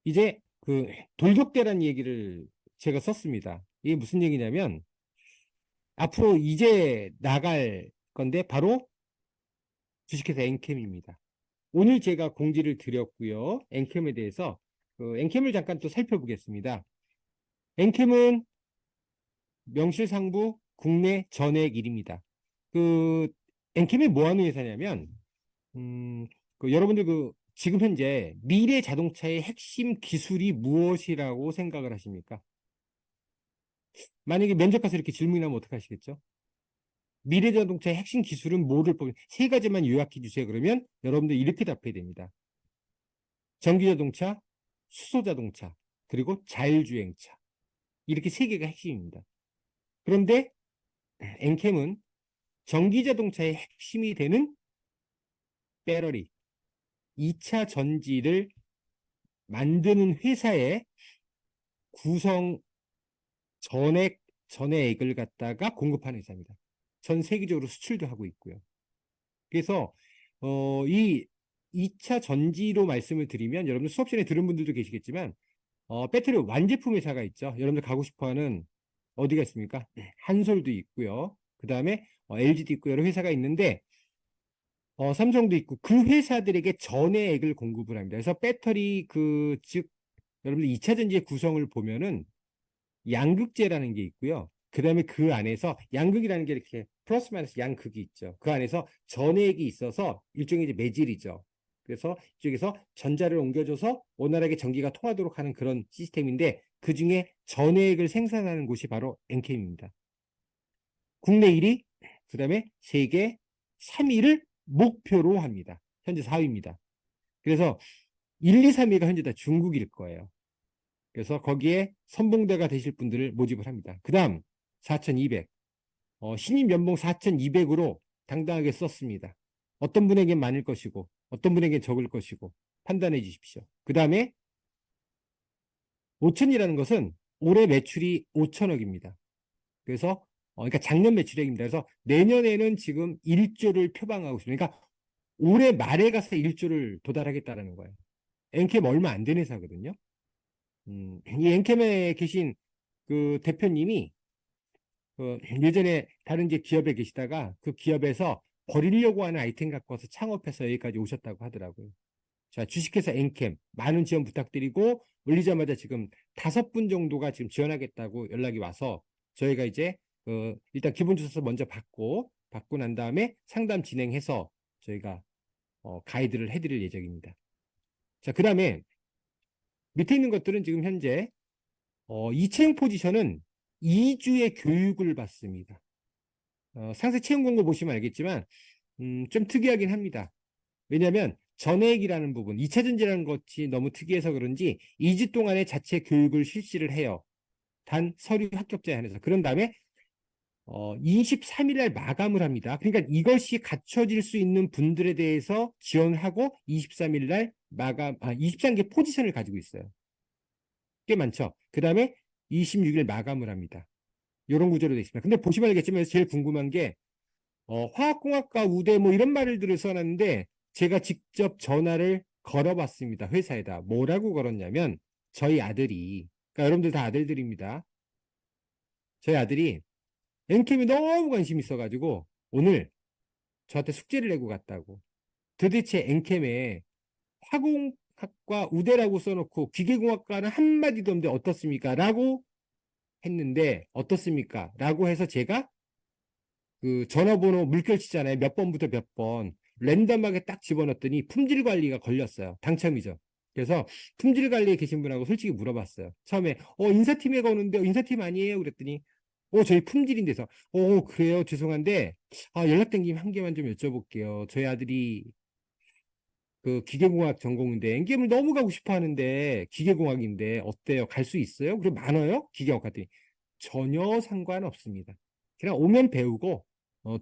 [SPEAKER 1] 이제 돌격대라는 얘기를 제가 썼습니다. 이게 무슨 얘기냐면 앞으로 이제 나갈 건데 바로 주식회사 엔캠입니다. 오늘 제가 공지를 드렸고요. 엔캠에 대해서 엔캠을 잠깐 또 살펴보겠습니다. 엔캠은 명실상부 국내 전액 1위입니다. 엔캠이 뭐 하는 회사냐면 여러분들 지금 현재 미래 자동차의 핵심 기술이 무엇이라고 생각을 하십니까? 만약에 면접 가서 이렇게 질문하면 어떡하시겠죠? 미래 자동차의 핵심 기술은 뭐를 뽑는 3가지만 요약해 주세요. 그러면 여러분들 이렇게 답해야 됩니다. 전기자동차, 수소자동차, 그리고 자율주행차. 이렇게 3개가 핵심입니다. 그런데 엔캠은 전기자동차의 핵심이 되는 배터리, 2차 전지를 만드는 회사의 구성 전액을 갖다가 공급하는 회사입니다. 전 세계적으로 수출도 하고 있고요. 그래서 이 2차 전지로 말씀을 드리면 여러분들 수업 전에 들은 분들도 계시겠지만 배터리 완제품 회사가 있죠. 여러분들 가고 싶어하는 어디가 있습니까? 한솔도 있고요. 그 다음에 LG도 있고 여러 회사가 있는데 삼성도 있고 그 회사들에게 전액을 공급을 합니다. 그래서 배터리 즉 여러분들 2차 전지의 구성을 보면은 양극재라는 게 있고요. 그 다음에 그 안에서 양극이라는 게 이렇게 플러스 마이너스 양극이 있죠. 그 안에서 전해액이 있어서 일종의 이제 매질이죠. 그래서 이쪽에서 전자를 옮겨줘서 원활하게 전기가 통하도록 하는 그런 시스템인데 그 중에 전해액을 생산하는 곳이 바로 엔캠입니다. 국내 1위, 그 다음에 세계 3위를 목표로 합니다. 현재 4위입니다. 그래서 1, 2, 3위가 현재 다 중국일 거예요. 그래서 거기에 선봉대가 되실 분들을 모집을 합니다. 그 다음 4,200. 신입 연봉 4,200으로 당당하게 썼습니다. 어떤 분에겐 많을 것이고 어떤 분에겐 적을 것이고 판단해 주십시오. 그 다음에 5천이라는 것은 올해 매출이 5천억입니다. 그래서 그러니까 작년 매출액입니다. 그래서 내년에는 지금 1조를 표방하고 있습니다. 그러니까 올해 말에 가서 1조를 도달하겠다라는 거예요. 엔캠 얼마 안 된 회사거든요. 이 엔캠에 계신 그 대표님이 예전에 다른 이제 기업에 계시다가 그 기업에서 버리려고 하는 아이템 갖고 와서 창업해서 여기까지 오셨다고 하더라고요. 자, 주식회사 엔캠 많은 지원 부탁드리고 올리자마자 지금 5분 정도가 지금 지원하겠다고 연락이 와서 저희가 이제 일단 기본 주소서 먼저 받고 난 다음에 상담 진행해서 저희가 가이드를 해드릴 예정입니다. 자, 그 다음에 밑에 있는 것들은 지금 현재 이채용 포지션은 2주의 교육을 받습니다. 상세 채용 공고 보시면 알겠지만 좀 특이하긴 합니다. 왜냐하면 전액이라는 부분, 2차 전지라는 것이 너무 특이해서 그런지 2주 동안의 자체 교육을 실시를 해요. 단 서류 합격자에 한해서. 그런 다음에 23일 날 마감을 합니다. 그러니까 이것이 갖춰질 수 있는 분들에 대해서 지원하고 23일 날 23개 포지션을 가지고 있어요. 꽤 많죠. 그 다음에 26일 마감을 합니다. 이런 구조로 되어 있습니다. 근데 보시면 알겠지만 제일 궁금한 게 화학공학과 우대 뭐 이런 말을 써놨는데 제가 직접 전화를 걸어봤습니다. 회사에다. 뭐라고 걸었냐면 저희 아들이, 그러니까 여러분들 다 아들들입니다. 저희 아들이 엔캠에 너무 관심 있어가지고 오늘 저한테 숙제를 내고 갔다고. 도대체 엔캠에 화공학과 우대라고 써놓고 기계공학과는 한마디도 없는데 어떻습니까? 라고 했는데 어떻습니까? 라고 해서 제가 그 전화번호 물결치잖아요. 몇 번부터 몇 번. 랜덤하게 딱 집어넣었더니 품질 관리가 걸렸어요. 당첨이죠. 그래서 품질 관리에 계신 분하고 솔직히 물어봤어요. 처음에 인사팀에 거는데 인사팀 아니에요? 그랬더니 저희 품질인데서 그래요. 죄송한데 연락된 김에 한 개만 좀 여쭤볼게요. 저희 아들이 그 기계공학 전공인데 엔게임을 너무 가고 싶어 하는데 기계공학인데 어때요? 갈 수 있어요? 그리고 많아요? 기계공학 같더니 전혀 상관없습니다. 그냥 오면 배우고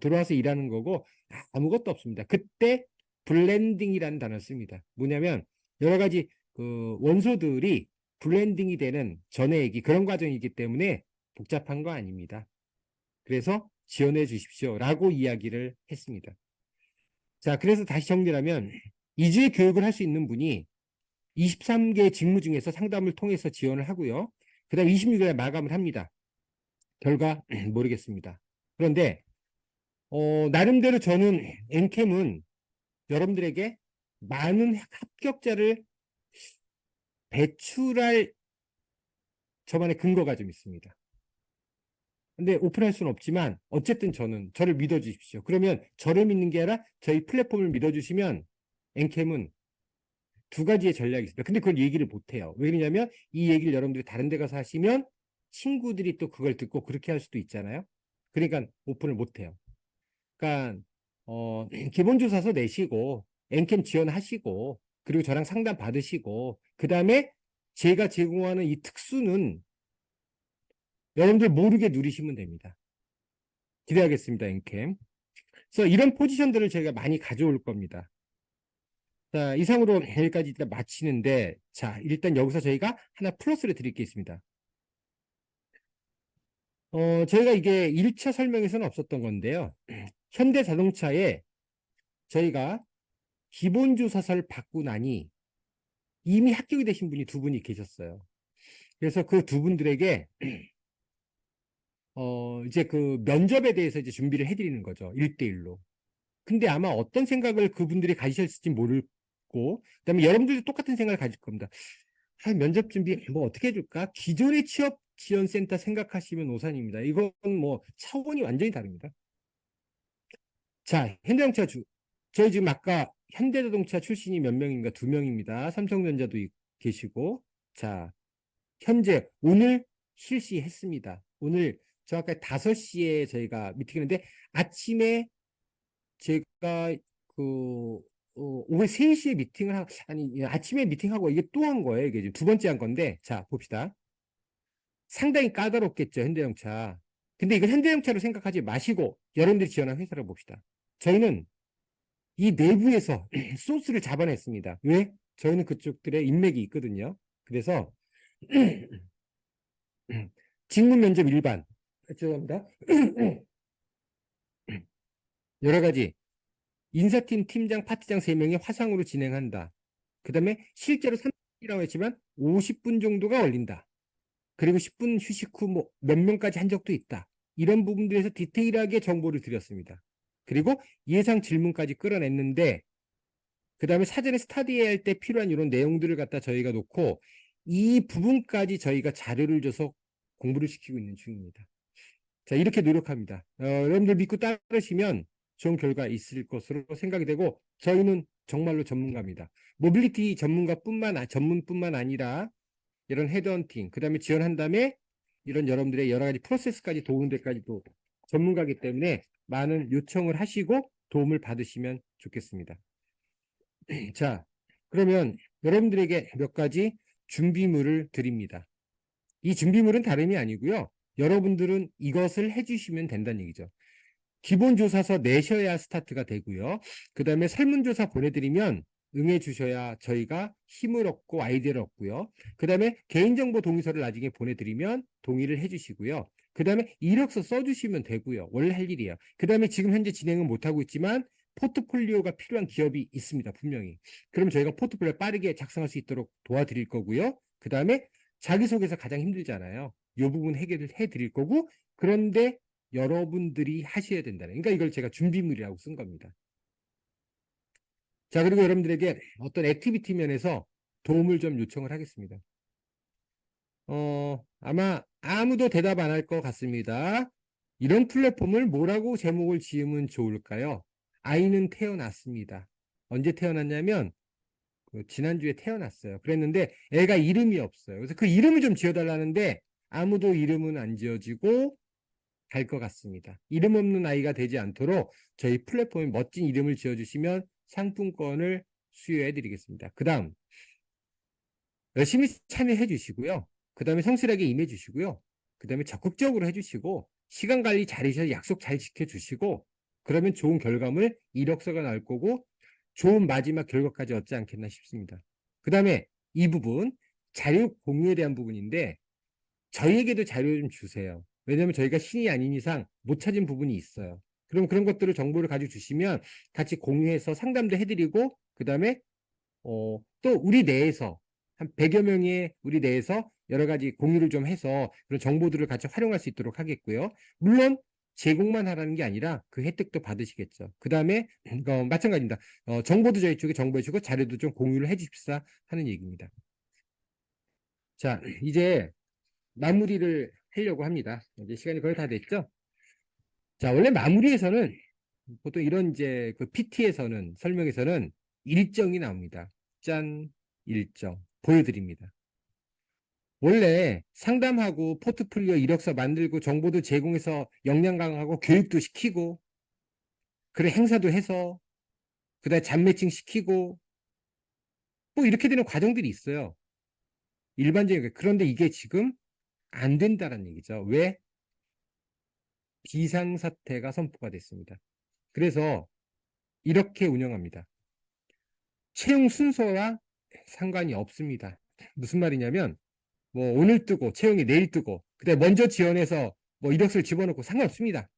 [SPEAKER 1] 들어와서 일하는 거고 아무것도 없습니다. 그때 블렌딩이라는 단어를 씁니다. 뭐냐면 여러 가지 그 원소들이 블렌딩이 되는 전해액이 그런 과정이기 때문에 복잡한 거 아닙니다. 그래서 지원해 주십시오 라고 이야기를 했습니다. 자, 그래서 다시 정리하면 2주의 교육을 할 수 있는 분이 23개 직무 중에서 상담을 통해서 지원을 하고요. 그 다음 26일에 마감을 합니다. 결과 모르겠습니다. 그런데 나름대로 저는 엔캠은 여러분들에게 많은 합격자를 배출할 저만의 근거가 좀 있습니다. 근데 오픈할 수는 없지만 어쨌든 저를 믿어주십시오. 그러면 저를 믿는 게 아니라 저희 플랫폼을 믿어주시면 엔캠은 두 가지의 전략이 있습니다. 근데 그걸 얘기를 못해요. 왜 그러냐면 이 얘기를 여러분들이 다른 데 가서 하시면 친구들이 또 그걸 듣고 그렇게 할 수도 있잖아요. 그러니까 오픈을 못해요. 그러니까 기본조사서 내시고 엔캠 지원하시고 그리고 저랑 상담 받으시고 그 다음에 제가 제공하는 이 특수는 여러분들 모르게 누리시면 됩니다. 기대하겠습니다. 엔캠. 그래서 이런 포지션들을 제가 많이 가져올 겁니다. 자, 이상으로 여기까지 일단 마치는데, 자, 일단 여기서 저희가 하나 플러스를 드릴 게 있습니다. 저희가 이게 1차 설명에서는 없었던 건데요. 현대자동차에 저희가 기본조사서를 받고 나니 이미 합격이 되신 분이 2분이 계셨어요. 그래서 그 2분들에게 이제 그 면접에 대해서 이제 준비를 해드리는 거죠. 1대1로. 근데 아마 어떤 생각을 그분들이 가지셨을지 모르고, 그다음에 여러분들도 똑같은 생각을 가질 겁니다. 면접 준비 뭐 어떻게 해줄까? 기존의 취업 지원센터 생각하시면 오산입니다. 이건 뭐 차원이 완전히 다릅니다. 자, 저희 지금 아까 현대자동차 출신이 몇 명인가? 2명입니다. 삼성전자도 계시고. 자, 현재 오늘 실시했습니다. 오늘 정확하게 5시에 저희가 미팅했는데 아침에 제가 오후 3시에 미팅을 아침에 미팅하고 이게 또 한 거예요. 이게 지금 2번째 한 건데, 자, 봅시다. 상당히 까다롭겠죠, 현대자동차. 근데 이걸 현대자동차로 생각하지 마시고 여러분들이 지원한 회사를 봅시다. 저희는 이 내부에서 소스를 잡아냈습니다. 왜? 저희는 그쪽들의 인맥이 있거든요. 그래서 직무 면접 일반, 죄송합니다. 여러 가지 인사팀 팀장, 파트장 3명이 화상으로 진행한다. 그 다음에 실제로 30분이라고 했지만 50분 정도가 걸린다. 그리고 10분 휴식 후 뭐 몇 명까지 한 적도 있다. 이런 부분들에서 디테일하게 정보를 드렸습니다. 그리고 예상 질문까지 끌어냈는데 그 다음에 사전에 스터디해야 할 때 필요한 이런 내용들을 갖다 저희가 놓고 이 부분까지 저희가 자료를 줘서 공부를 시키고 있는 중입니다. 자, 이렇게 노력합니다. 여러분들 믿고 따르시면 좋은 결과 있을 것으로 생각이 되고 저희는 정말로 전문가입니다. 모빌리티 전문뿐만 아니라 이런 헤드헌팅, 그 다음에 지원한 다음에 이런 여러분들의 여러 가지 프로세스까지 도우는 데까지도 전문가이기 때문에 많은 요청을 하시고 도움을 받으시면 좋겠습니다. 자, 그러면 여러분들에게 몇 가지 준비물을 드립니다. 이 준비물은 다름이 아니고요. 여러분들은 이것을 해주시면 된다는 얘기죠. 기본조사서 내셔야 스타트가 되고요. 그 다음에 설문조사 보내드리면 응해주셔야 저희가 힘을 얻고 아이디어를 얻고요. 그 다음에 개인정보 동의서를 나중에 보내드리면 동의를 해주시고요. 그 다음에 이력서 써주시면 되고요. 원래 할 일이에요. 그 다음에 지금 현재 진행은 못하고 있지만 포트폴리오가 필요한 기업이 있습니다. 분명히. 그럼 저희가 포트폴리오 빠르게 작성할 수 있도록 도와드릴 거고요. 그 다음에 자기소개서 가장 힘들잖아요. 이 부분 해결을 해드릴 거고 그런데 여러분들이 하셔야 된다는, 그러니까 이걸 제가 준비물이라고 쓴 겁니다. 자, 그리고 여러분들에게 어떤 액티비티 면에서 도움을 좀 요청을 하겠습니다. 아마 아무도 대답 안 할 것 같습니다. 이런 플랫폼을 뭐라고 제목을 지으면 좋을까요? 아이는 태어났습니다. 언제 태어났냐면 지난주에 태어났어요. 그랬는데 애가 이름이 없어요. 그래서 그 이름을 좀 지어달라는데 아무도 이름은 안 지어지고 갈 것 같습니다. 이름 없는 아이가 되지 않도록 저희 플랫폼에 멋진 이름을 지어주시면 상품권을 수여해 드리겠습니다. 그 다음 열심히 참여해 주시고요. 그 다음에 성실하게 임해 주시고요. 그 다음에 적극적으로 해주시고 시간 관리 잘 해주셔서 약속 잘 지켜주시고 그러면 좋은 결과물 이력서가 나올 거고 좋은 마지막 결과까지 얻지 않겠나 싶습니다. 그 다음에 이 부분 자료 공유에 대한 부분인데 저희에게도 자료 좀 주세요. 왜냐하면 저희가 신이 아닌 이상 못 찾은 부분이 있어요. 그럼 그런 것들을 정보를 가지고 주시면 같이 공유해서 상담도 해드리고 그 다음에 또 우리 내에서 한 100여 명의 우리 내에서 여러 가지 공유를 좀 해서 그런 정보들을 같이 활용할 수 있도록 하겠고요. 물론 제공만 하라는 게 아니라 그 혜택도 받으시겠죠. 그 다음에 마찬가지입니다. 정보도 저희 쪽에 정보해 주고 자료도 좀 공유를 해 주십사 하는 얘기입니다. 자, 이제 마무리를 하려고 합니다. 이제 시간이 거의 다 됐죠? 자, 원래 마무리에서는 보통 이런 이제 그 PT에서는 설명에서는 일정이 나옵니다. 짠, 일정 보여드립니다. 원래 상담하고 포트폴리오 이력서 만들고 정보도 제공해서 역량 강화하고 교육도 시키고 그래 행사도 해서 그다음에 잡 매칭 시키고 뭐 이렇게 되는 과정들이 있어요. 일반적인. 그런데 이게 지금 안 된다는 얘기죠. 왜? 비상사태가 선포가 됐습니다. 그래서 이렇게 운영합니다. 채용 순서와 상관이 없습니다. 무슨 말이냐면 뭐 오늘 뜨고 채용이 내일 뜨고 그다음에 먼저 지원해서 뭐 이력서를 집어넣고 상관없습니다.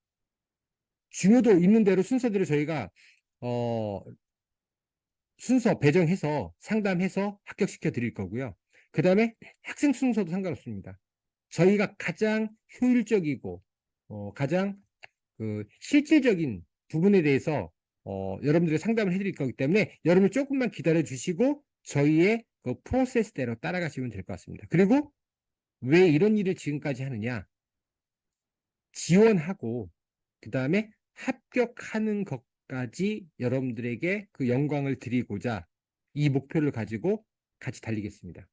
[SPEAKER 1] 중요도 있는 대로 순서대로 저희가 순서 배정해서 상담해서 합격시켜 드릴 거고요. 그 다음에 학생 순서도 상관없습니다. 저희가 가장 효율적이고 가장 그 실질적인 부분에 대해서 여러분들의 상담을 해드릴 거기 때문에 여러분 조금만 기다려 주시고 저희의 그 프로세스대로 따라가시면 될 것 같습니다. 그리고 왜 이런 일을 지금까지 하느냐? 지원하고 그 다음에 합격하는 것까지 여러분들에게 그 영광을 드리고자 이 목표를 가지고 같이 달리겠습니다.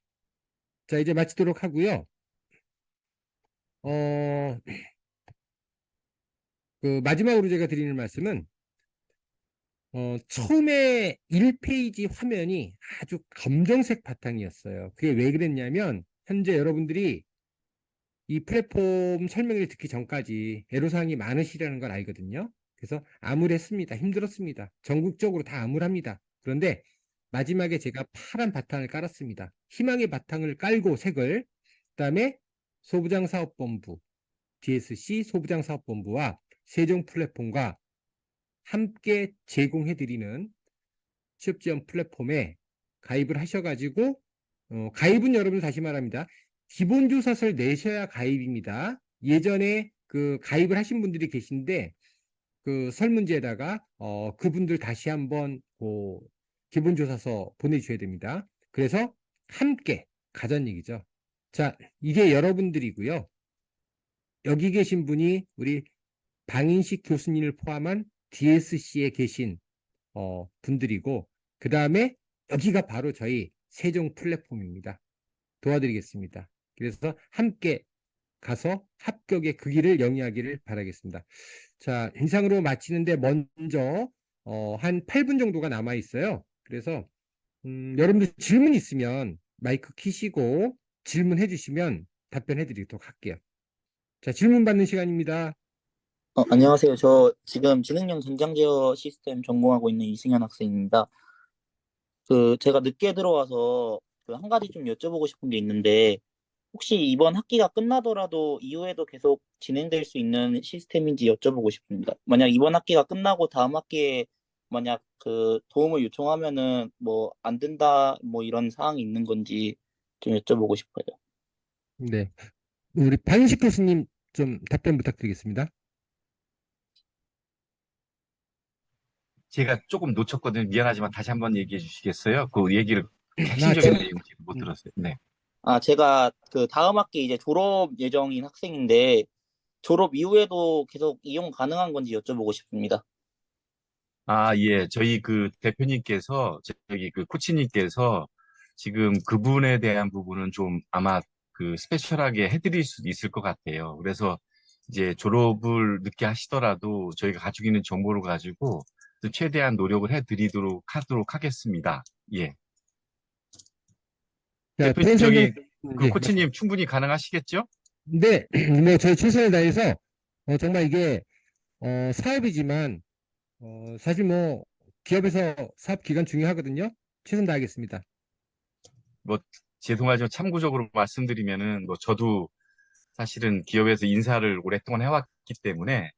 [SPEAKER 1] 자, 이제 마치도록 하고요. 그 마지막으로 제가 드리는 말씀은 처음에 1페이지 화면이 아주 검정색 바탕이었어요. 그게 왜 그랬냐면 현재 여러분들이 이 플랫폼 설명을 듣기 전까지 애로사항이 많으시라는 걸 알거든요. 그래서 암울했습니다. 힘들었습니다. 전국적으로 다 암울합니다. 그런데 마지막에 제가 파란 바탕을 깔았습니다. 희망의 바탕을 깔고 색을, 그다음에 소부장사업본부, DSC 소부장사업본부와 세종 플랫폼과 함께 제공해드리는 취업지원 플랫폼에 가입을 하셔가지고 가입은 여러분 다시 말합니다. 기본조사서를 내셔야 가입입니다. 예전에 그 가입을 하신 분들이 계신데 그 설문지에다가 그분들 다시 한번 기본조사서 보내주셔야 됩니다. 그래서 함께 가자는 얘기죠. 자, 이게 여러분들이고요. 여기 계신 분이 우리 방인식 교수님을 포함한 DSC에 계신 분들이고 그 다음에 여기가 바로 저희 세종 플랫폼입니다. 도와드리겠습니다. 그래서 함께 가서 합격의 그 길을 영위하기를 바라겠습니다. 자, 이상으로 마치는데 먼저 한 8분 정도가 남아 있어요. 그래서 여러분들 질문 있으면 마이크 키시고 질문해 주시면 답변해 드리도록 할게요. 자, 질문 받는 시간입니다.
[SPEAKER 7] 안녕하세요. 저 지금 지능형 전장 제어 시스템 전공하고 있는 이승현 학생입니다. 제가 늦게 들어와서 한 가지 좀 여쭤보고 싶은 게 있는데, 혹시 이번 학기가 끝나더라도 이후에도 계속 진행될 수 있는 시스템인지 여쭤보고 싶습니다. 만약 이번 학기가 끝나고 다음 학기에 만약 그 도움을 요청하면은 뭐 안 된다 뭐 이런 사항이 있는 건지 좀 여쭤보고 싶어요.
[SPEAKER 1] 네. 우리 방인식 교수님 좀 답변 부탁드리겠습니다.
[SPEAKER 8] 제가 조금 놓쳤거든요. 미안하지만 다시 한번 얘기해 주시겠어요? 그 얘기를
[SPEAKER 1] 나
[SPEAKER 8] 핵심적인
[SPEAKER 1] 지금
[SPEAKER 8] 내용 지금 못 들었어요. 네.
[SPEAKER 7] 제가 그 다음 학기 이제 졸업 예정인 학생인데, 졸업 이후에도 계속 이용 가능한 건지 여쭤보고 싶습니다.
[SPEAKER 8] 예. 저희 그 대표님께서, 저기 그 코치님께서 지금 그분에 대한 부분은 좀 아마 그 스페셜하게 해드릴 수도 있을 것 같아요. 그래서 이제 졸업을 늦게 하시더라도 저희가 가지고 있는 정보를 가지고 최대한 노력을 해드리도록 하도록 하겠습니다. 예.
[SPEAKER 1] 자,
[SPEAKER 8] 대표님,
[SPEAKER 1] 설명,
[SPEAKER 8] 그
[SPEAKER 1] 네,
[SPEAKER 8] 코치님 충분히 가능하시겠죠?
[SPEAKER 1] 네, 뭐 저희 최선을 다해서 정말 이게 사업이지만 사실 뭐 기업에서 사업 기간 중요하거든요. 최선 다하겠습니다.
[SPEAKER 8] 뭐 죄송하지만 참고적으로 말씀드리면은 뭐 저도 사실은 기업에서 인사를 오랫동안 해왔기 때문에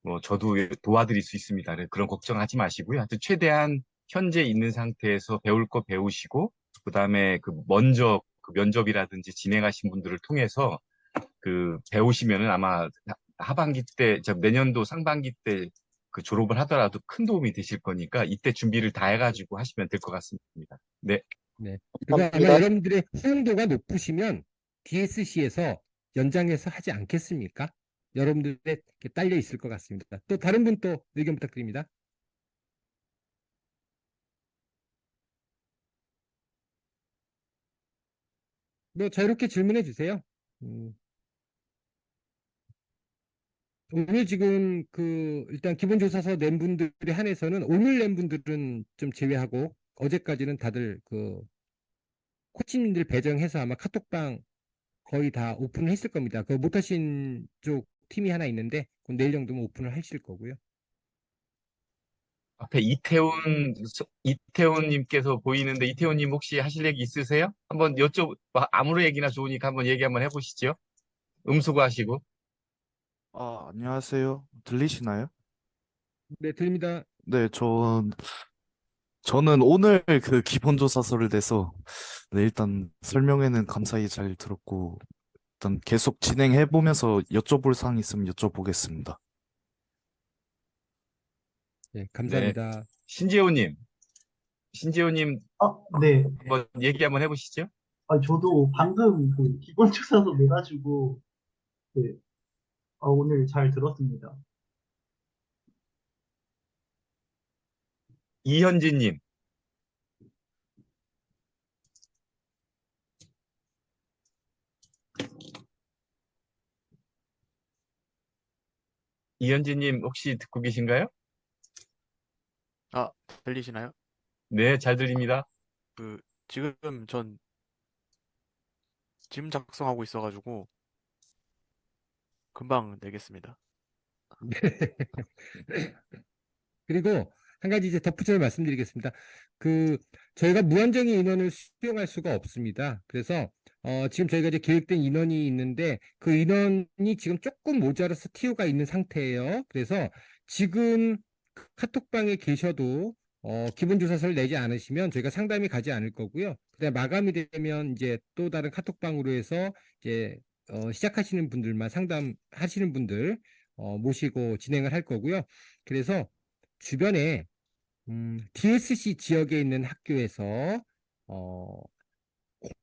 [SPEAKER 8] 뭐 저도 도와드릴 수 있습니다. 그런 걱정하지 마시고요. 하여튼 최대한 현재 있는 상태에서 배울 거 배우시고 그다음에 그 먼저 그 면접이라든지 진행하신 분들을 통해서 그 배우시면은 아마 하반기 때, 내년도 상반기 때 그 졸업을 하더라도 큰 도움이 되실 거니까 이때 준비를 다 해가지고 하시면 될 것 같습니다. 네.
[SPEAKER 1] 네. 그리고 아마
[SPEAKER 7] 감사합니다.
[SPEAKER 1] 여러분들의 수용도가 높으시면 DSC에서 연장해서 하지 않겠습니까? 여러분들의 이렇게 딸려 있을 것 같습니다. 또 다른 분 또 의견 부탁드립니다. 뭐 자유롭게 질문해 주세요. 오늘 지금 일단 기본조사서 낸 분들에 한해서는 오늘 낸 분들은 좀 제외하고 어제까지는 다들 코치님들 배정해서 아마 카톡방 거의 다 오픈을 했을 겁니다. 못하신 쪽 팀이 하나 있는데 내일 정도면 오픈을 하실 거고요.
[SPEAKER 8] 앞에 이태훈님께서 보이는데 이태훈님 혹시 하실 얘기 있으세요? 한번 아무런 얘기나 좋으니까 한번 얘기 한번 해보시죠. 음수거 하시고.
[SPEAKER 9] 안녕하세요. 들리시나요?
[SPEAKER 1] 네, 들립니다.
[SPEAKER 9] 네, 저는 오늘 그 기본조사서를 내서 네, 일단 설명회는 감사히 잘 들었고 일단 계속 진행해 보면서 여쭤볼 사항 있으면 여쭤보겠습니다.
[SPEAKER 1] 네,
[SPEAKER 8] 네.
[SPEAKER 1] 감사합니다.
[SPEAKER 8] 신재호님 신재호님
[SPEAKER 10] 네.
[SPEAKER 8] 한번 얘기 한번 해보시죠.
[SPEAKER 10] 저도 방금 그 기본조사서 내가지고, 네, 오늘 잘 들었습니다.
[SPEAKER 8] 이현진님. 이현진님 혹시 듣고 계신가요?
[SPEAKER 11] 아, 들리시나요?
[SPEAKER 8] 네, 잘 들립니다.
[SPEAKER 11] 지금 전 짐 작성하고 있어가지고 금방 내겠습니다.
[SPEAKER 1] 그리고 한 가지 이제 덧붙여서 말씀드리겠습니다. 저희가 무한정의 인원을 수용할 수가 없습니다. 그래서, 지금 저희가 이제 계획된 인원이 있는데, 그 인원이 지금 조금 모자라서 TO가 있는 상태예요. 그래서 지금 카톡방에 계셔도, 기본조사서를 내지 않으시면 저희가 상담이 가지 않을 거고요. 그다음에 마감이 되면 이제 또 다른 카톡방으로 해서 이제, 시작하시는 분들만 상담하시는 분들, 모시고 진행을 할 거고요. 그래서 주변에 DSC 지역에 있는 학교에서 어,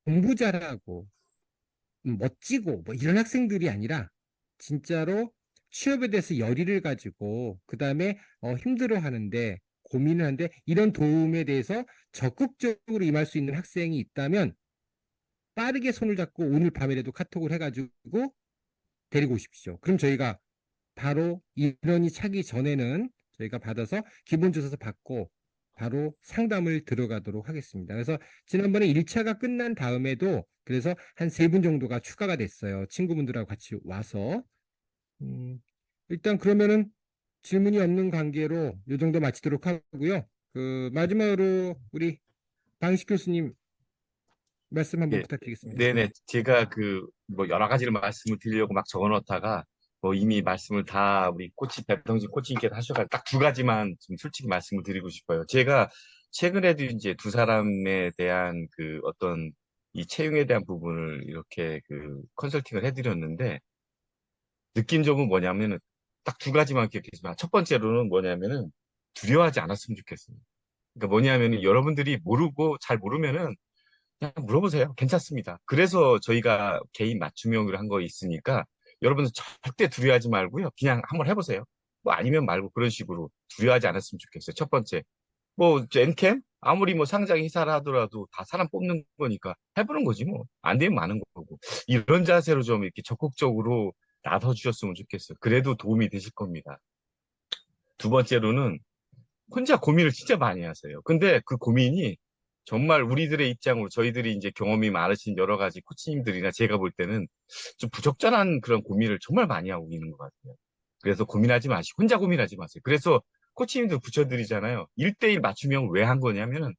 [SPEAKER 1] 공부 잘하고 멋지고 뭐 이런 학생들이 아니라 진짜로 취업에 대해서 열의를 가지고 그 다음에 힘들어 하는데 고민을 하는데 이런 도움에 대해서 적극적으로 임할 수 있는 학생이 있다면 빠르게 손을 잡고 오늘 밤에라도 카톡을 해가지고 데리고 오십시오. 그럼 저희가 바로 인원이 차기 전에는 저희가 받아서 기본조사서 받고 바로 상담을 들어가도록 하겠습니다. 그래서 지난번에 1차가 끝난 다음에도 그래서 한 3분 정도가 추가가 됐어요. 친구분들하고 같이 와서. 일단 그러면은 질문이 없는 관계로 이 정도 마치도록 하고요. 마지막으로 우리 방식 교수님 말씀 한번
[SPEAKER 8] 예,
[SPEAKER 1] 부탁드리겠습니다.
[SPEAKER 8] 네네. 제가 뭐 여러 가지를 말씀을 드리려고 막 적어 놓다가 뭐 이미 말씀을 다 우리 배동진 코치님께서 하셔가지고 딱 2가지만 좀 솔직히 말씀을 드리고 싶어요. 제가 최근에도 이제 두 사람에 대한 어떤 이 채용에 대한 부분을 이렇게 컨설팅을 해드렸는데 느낀 점은 뭐냐면은 딱 2가지만 기억했지만 첫 번째로는 뭐냐면은 두려워하지 않았으면 좋겠어요. 그러니까 뭐냐면은 여러분들이 모르고 잘 모르면은 그냥 물어보세요. 괜찮습니다. 그래서 저희가 개인 맞춤형으로 한 거 있으니까 여러분들 절대 두려워하지 말고요. 그냥 한번 해보세요. 뭐 아니면 말고 그런 식으로 두려워하지 않았으면 좋겠어요. 첫 번째. 뭐 엔캠 아무리 뭐 상장 회사를 하더라도 다 사람 뽑는 거니까 해보는 거지 뭐. 안 되면 마는 거고. 이런 자세로 좀 이렇게 적극적으로 나서 주셨으면 좋겠어요. 그래도 도움이 되실 겁니다. 두 번째로는 혼자 고민을 진짜 많이 하세요. 근데 그 고민이 정말 우리들의 입장으로 저희들이 이제 경험이 많으신 여러 가지 코치님들이나 제가 볼 때는 좀 부적절한 그런 고민을 정말 많이 하고 있는 것 같아요. 그래서 고민하지 마시고 혼자 고민하지 마세요. 그래서 코치님들 붙여드리잖아요. 1대1 맞춤형을 왜 한 거냐면은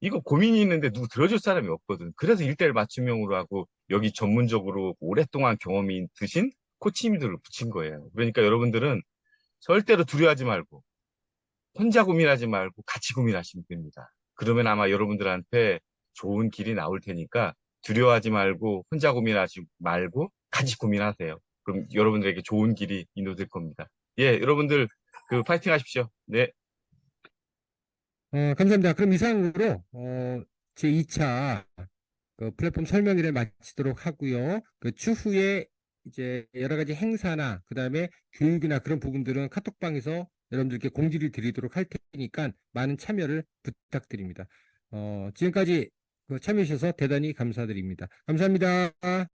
[SPEAKER 8] 이거 고민이 있는데 누구 들어줄 사람이 없거든. 그래서 1대1 맞춤형으로 하고 여기 전문적으로 오랫동안 경험이 드신 코치님들을 붙인 거예요. 그러니까 여러분들은 절대로 두려워하지 말고 혼자 고민하지 말고 같이 고민하시면 됩니다. 그러면 아마 여러분들한테 좋은 길이 나올 테니까 두려워하지 말고 혼자 고민하지 말고 같이 고민하세요. 그럼 여러분들에게 좋은 길이 인도될 겁니다. 예, 여러분들 파이팅 하십시오. 네.
[SPEAKER 1] 감사합니다. 그럼 이상으로 제 2차 플랫폼 설명회를 마치도록 하고요. 추후에 이제 여러 가지 행사나 그다음에 교육이나 그런 부분들은 카톡방에서 여러분들께 공지를 드리도록 할 테니까 많은 참여를 부탁드립니다. 지금까지 참여해 주셔서 대단히 감사드립니다. 감사합니다.